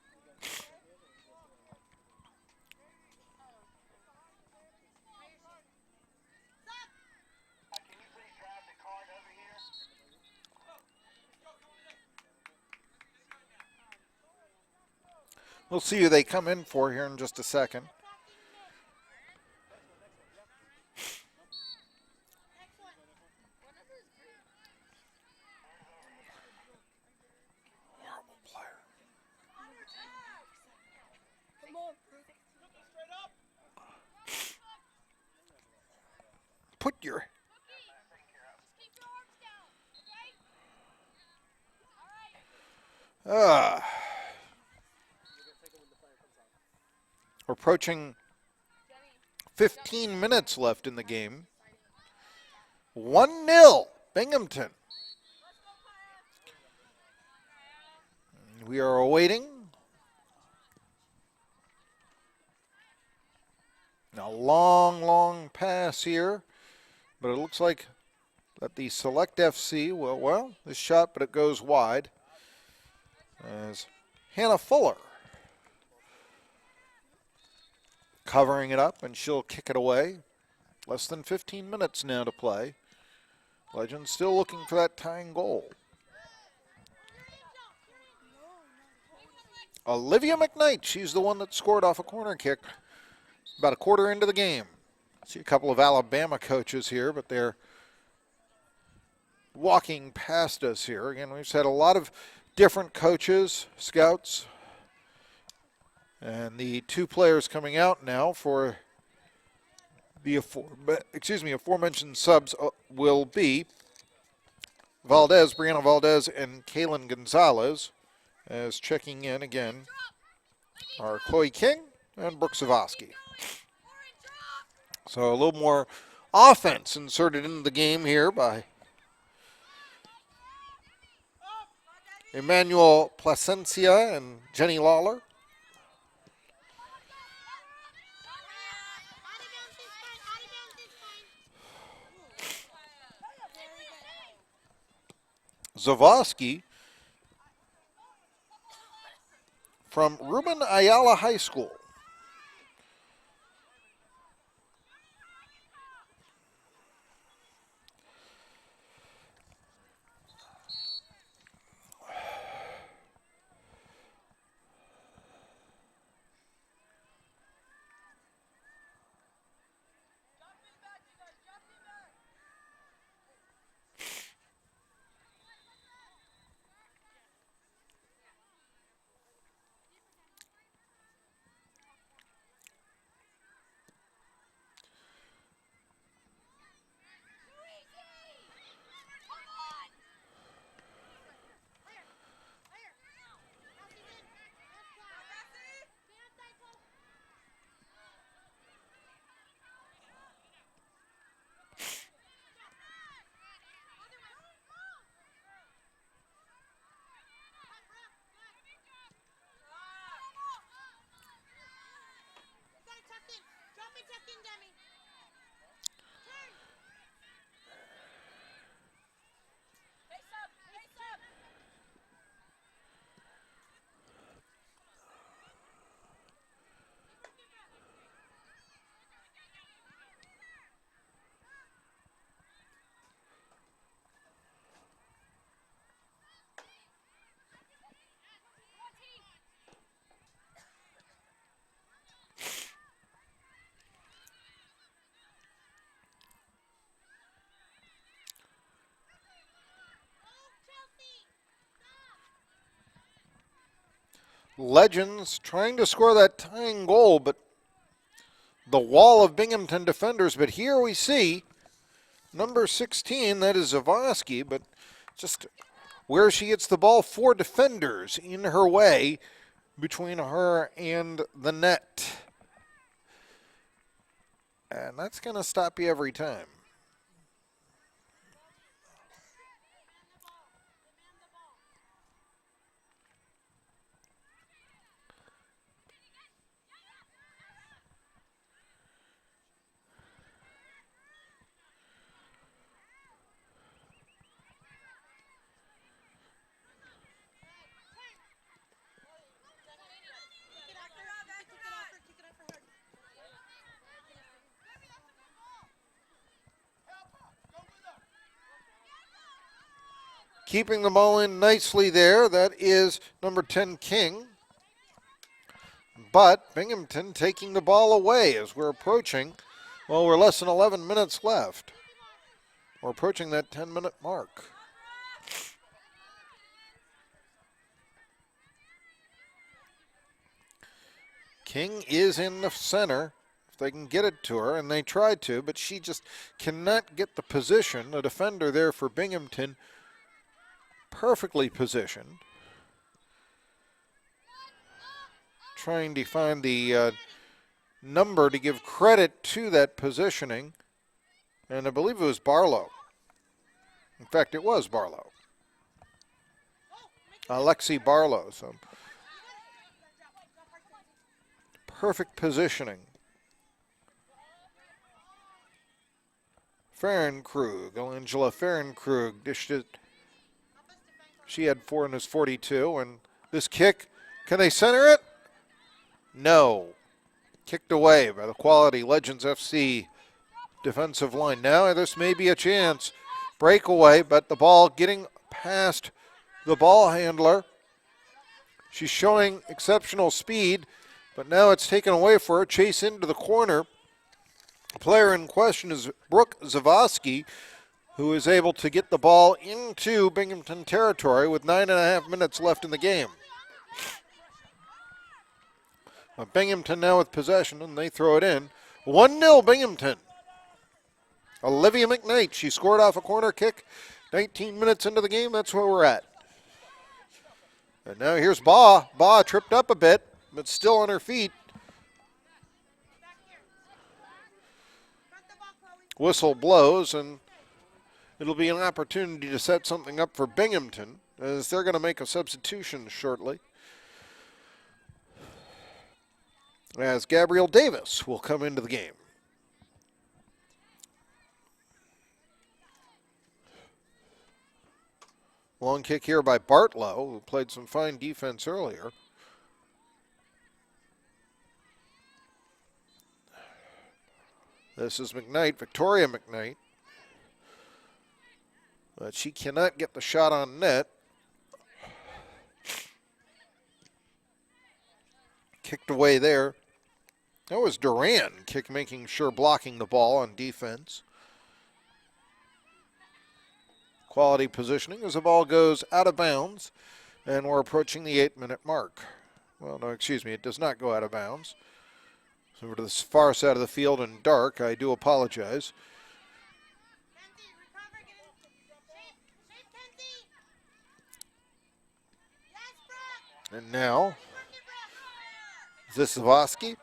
We'll see who they come in for here in just a second. Put your... We're approaching 15 minutes left in the game. 1-0, Binghamton. We are awaiting a long, long pass here, but it looks like Let the Select FC, well, this shot, but it goes wide. As Hannah Fuller covering it up, and she'll kick it away. Less than 15 minutes now to play. Legends still looking for that tying goal. Olivia McKnight, she's the one that scored off a corner kick about a quarter into the game. See a couple of Alabama coaches here, but they're walking past us here. Again, we've had a lot of different coaches, scouts, and the two players coming out now for the aforementioned subs will be Brianna Valdez, and Kaylin Gonzalez. As checking in again are Chloe King and Brooke Savosky. So a little more offense inserted into the game here by Emmanuel Placencia and Jenny Lawler. Zavosky from Ruben Ayala High School. Legends trying to score that tying goal, but the wall of Binghamton defenders. But here we see number 16, that is Zavosky, but just where she gets the ball, 4 defenders in her way between her and the net. And that's going to stop you every time. Keeping the ball in nicely there, that is number 10, King. But Binghamton taking the ball away as we're approaching, well, we're less than 11 minutes left. We're approaching that 10-minute mark. King is in the center. If they can get it to her, and they tried to, but she just cannot get the position. The defender there for Binghamton perfectly positioned. Trying to find the number to give credit to that positioning. And I believe it was Barlow. In fact, it was Barlow. Alexi Barlow. So perfect positioning Fahrenkrug, Angela Fahrenkrug dished it. She had 4 in his 42, and this kick, can they center it? No. Kicked away by the quality Legends FC defensive line. Now this may be a chance. Breakaway, but the ball getting past the ball handler. She's showing exceptional speed, but now it's taken away for her. Chase into the corner. The player in question is Brooke Zavosky, who is able to get the ball into Binghamton territory with 9.5 minutes left in the game. Binghamton now with possession, and they throw it in. 1-0 Binghamton. Olivia McKnight, she scored off a corner kick 19 minutes into the game. That's where we're at. And now here's Baugh. Baugh tripped up a bit, but still on her feet. Whistle blows, and it'll be an opportunity to set something up for Binghamton, as they're going to make a substitution shortly. As Gabrielle Davis will come into the game. Long kick here by Bartlow, who played some fine defense earlier. This is McKnight, Victoria McKnight. But she cannot get the shot on net. Kicked away there. That was Duran making sure blocking the ball on defense. Quality positioning as the ball goes out of bounds, and we're approaching the 8-minute mark. Well, no, excuse me, it does not go out of bounds. So over to the far side of the field in dark, I do apologize. And now, Zavosky.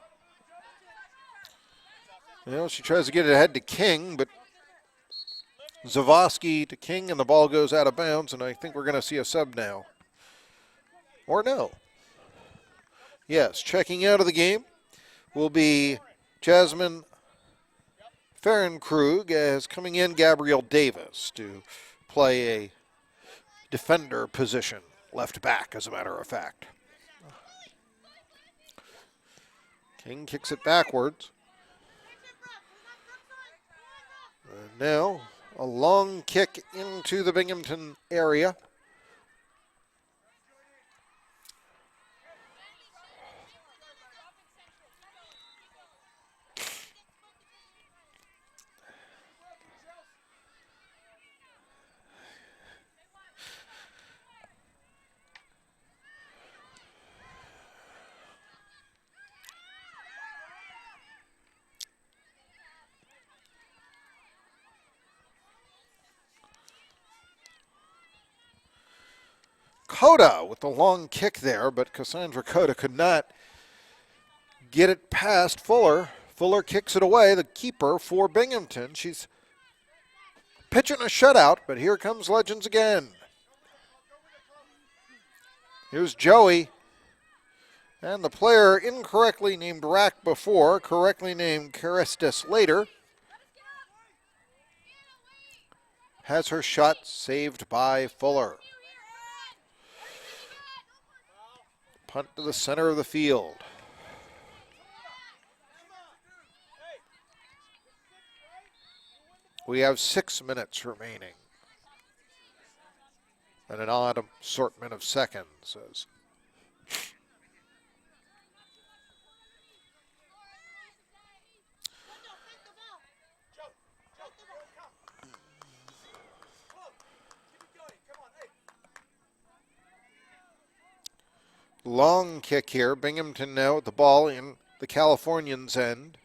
Well, she tries to get it ahead to King, but Zavosky to King, and the ball goes out of bounds, and I think we're going to see a sub now. Or no. Yes, checking out of the game will be Jasmine Fahrenkrug, as coming in Gabrielle Davis to play a defender position, left back, as a matter of fact. King kicks it backwards. And now, a long kick into the Binghamton area. Coda with the long kick there, but Cassandra Coda could not get it past Fuller. Fuller kicks it away, the keeper for Binghamton. She's pitching a shutout, but here comes Legends again. Here's Joey. And the player incorrectly named Rack before, correctly named Caristis later, has her shot saved by Fuller. Punt to the center of the field. We have 6 minutes remaining. And an odd assortment of seconds. Long kick here. Binghamton now with the ball in the Californians' end.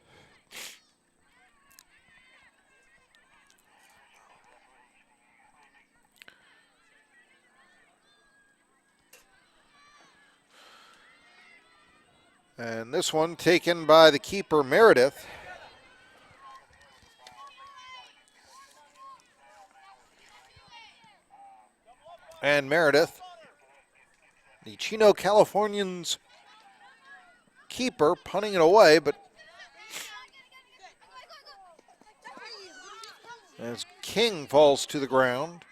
And this one taken by the keeper, Meredith. And Meredith, the Chino Californians keeper, punting it away, but as King falls to the ground.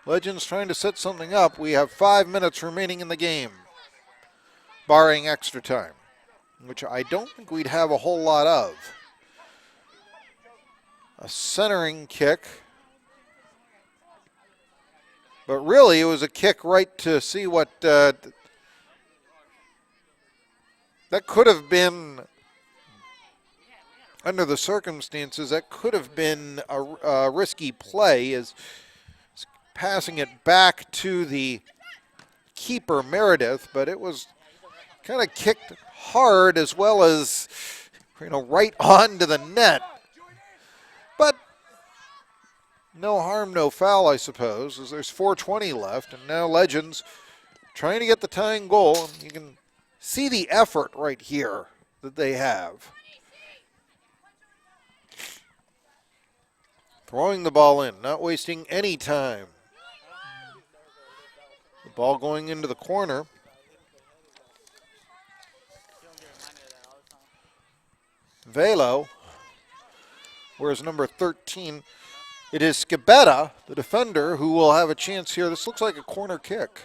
Legends trying to set something up. We have 5 minutes remaining in the game, barring extra time, which I don't think we'd have a whole lot of. A centering kick. But really, it was a kick right to see what that could have been, under the circumstances, that could have been a risky play, as passing it back to the keeper, Meredith, but it was kind of kicked hard as well as, right onto the net. But no harm, no foul, I suppose, as there's 4:20 left, and now Legends trying to get the tying goal. And you can see the effort right here that they have. Throwing the ball in, not wasting any time. The ball going into the corner. Velo, whereas number 13, it is Scabetta, the defender, who will have a chance here. This looks like a corner kick.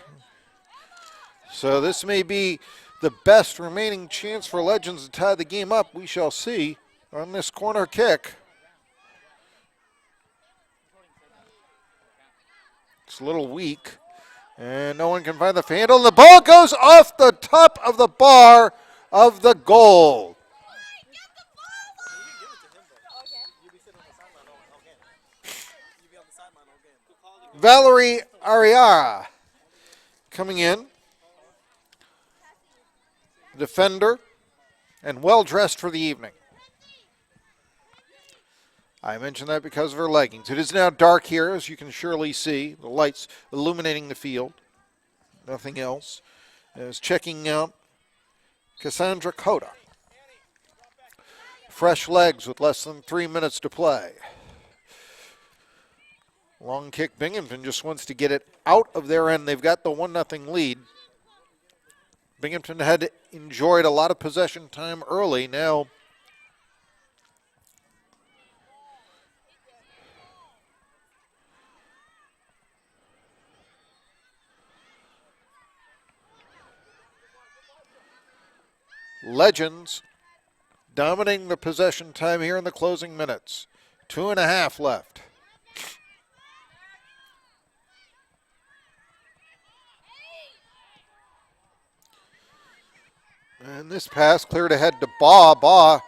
So this may be the best remaining chance for Legends to tie the game up. We shall see on this corner kick. It's a little weak, and no one can find the handle. The ball goes off the top of the bar of the goal. Valerie Ariara coming in, defender, and well-dressed for the evening. I mentioned that because of her leggings. It is now dark here, as you can surely see. The lights illuminating the field. Nothing else. As checking out Cassandra Cota. Fresh legs with less than 3 minutes to play. Long kick. Binghamton just wants to get it out of their end. They've got the 1-0 lead. Binghamton had enjoyed a lot of possession time early. Now Legends dominating the possession time here in the closing minutes. 2.5 left. And this pass cleared ahead to Baugh,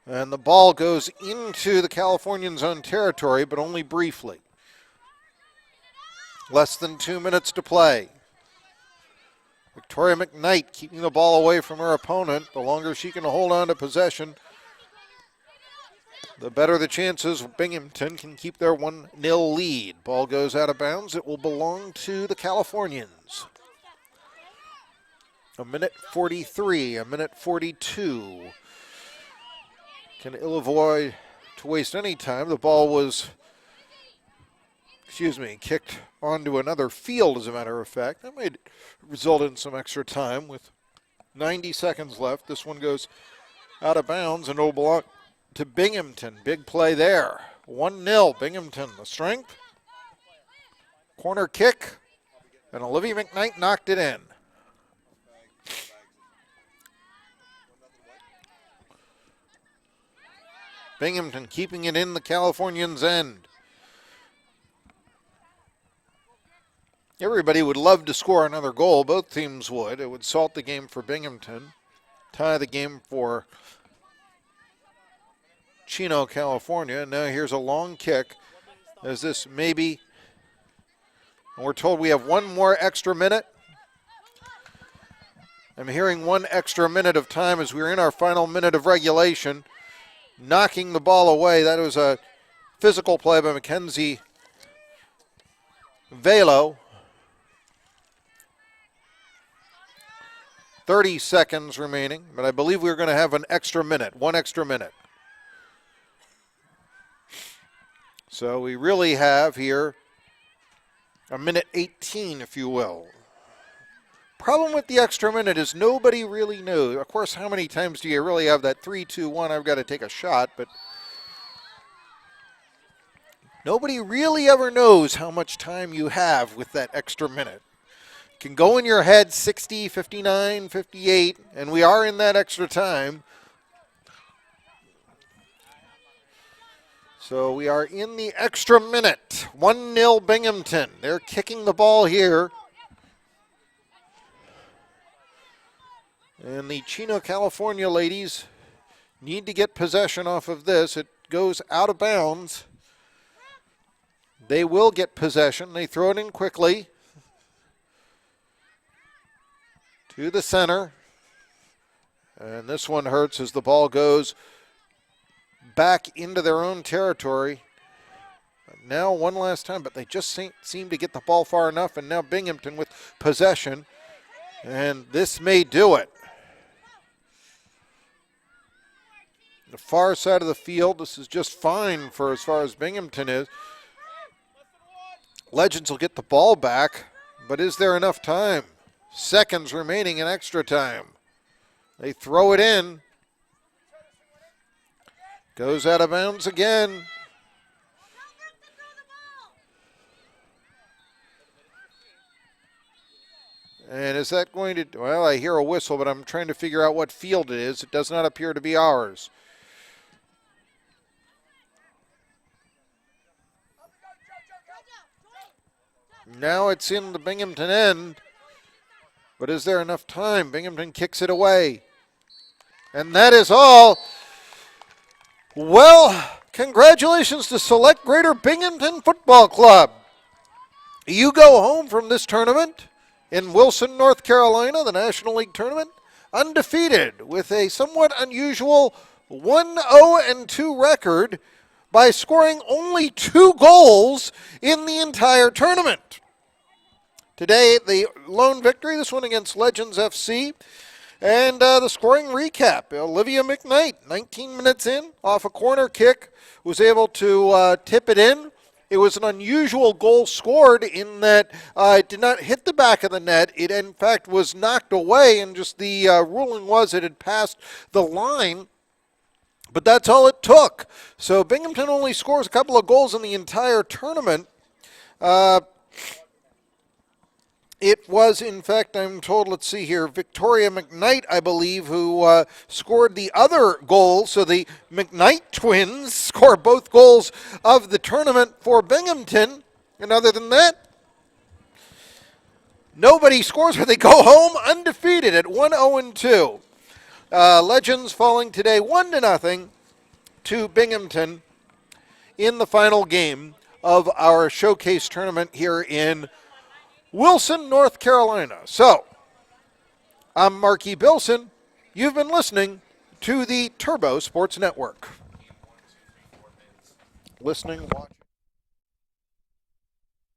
and the ball goes into the Californians' own territory, but only briefly. Less than 2 minutes to play. Victoria McKnight keeping the ball away from her opponent. The longer she can hold on to possession, the better the chances Binghamton can keep their 1-0 lead. Ball goes out of bounds. It will belong to the Californians. A minute 43, a minute 42. Can ill avoid to waste any time. The ball was, kicked onto another field, as a matter of fact. That might result in some extra time with 90 seconds left. This one goes out of bounds and it will belong to Binghamton. Big play there. 1-0, Binghamton. The strength. Corner kick, and Olivia McKnight knocked it in. Binghamton keeping it in the Californians' end. Everybody would love to score another goal. Both teams would. It would salt the game for Binghamton, tie the game for Chino, California. And now here's a long kick, as this maybe, and we're told we have one more extra minute. I'm hearing 1 extra minute of time as we're in our final minute of regulation. Knocking the ball away. That was a physical play by Mackenzie Velo. 30 seconds remaining, but I believe we're going to have an extra minute, 1 extra minute. So we really have here a minute 18, if you will. Problem with the extra minute is nobody really knows. Of course, how many times do you really have that 3-2-1, I've got to take a shot, but Nobody really ever knows how much time you have with that extra minute. It can go in your head 60, 59, 58, and we are in that extra time. So we are in the extra minute. 1-0 Binghamton. They're kicking the ball here. And the Chino, California ladies need to get possession off of this. It goes out of bounds. They will get possession. They throw it in quickly to the center. And this one hurts as the ball goes back into their own territory. Now one last time, but they just seem to get the ball far enough, and now Binghamton with possession. And this may do it. The far side of the field, this is just fine for as far as Binghamton is. Legends will get the ball back, but is there enough time? Seconds remaining in extra time. They throw it in. Goes out of bounds again. And is that going to, well, I hear a whistle, but I'm trying to figure out what field it is. It does not appear to be ours. Now it's in the Binghamton end, but is there enough time? Binghamton kicks it away. And that is all. Well, congratulations to Select Greater Binghamton Football Club. You go home from this tournament in Wilson, North Carolina, the National League Tournament, undefeated with a somewhat unusual 1-0-2 record by scoring only 2 goals in the entire tournament. Today, the lone victory, this one against Legends FC. And the scoring recap, Olivia McKnight, 19 minutes in, off a corner kick, was able to tip it in. It was an unusual goal scored in that it did not hit the back of the net. It, in fact, was knocked away, and just the ruling was it had passed the line. But that's all it took. So Binghamton only scores a couple of goals in the entire tournament. It was, in fact, I'm told, let's see here, Victoria McKnight, I believe, who scored the other goal. So the McKnight twins score both goals of the tournament for Binghamton. And other than that, nobody scores, but they go home undefeated at 1-0-2. Legends falling today 1-0 to Binghamton in the final game of our showcase tournament here in Wilson, North Carolina. So, I'm Marky Bilson. You've been listening to the Turbo Sports Network. Listening, watching.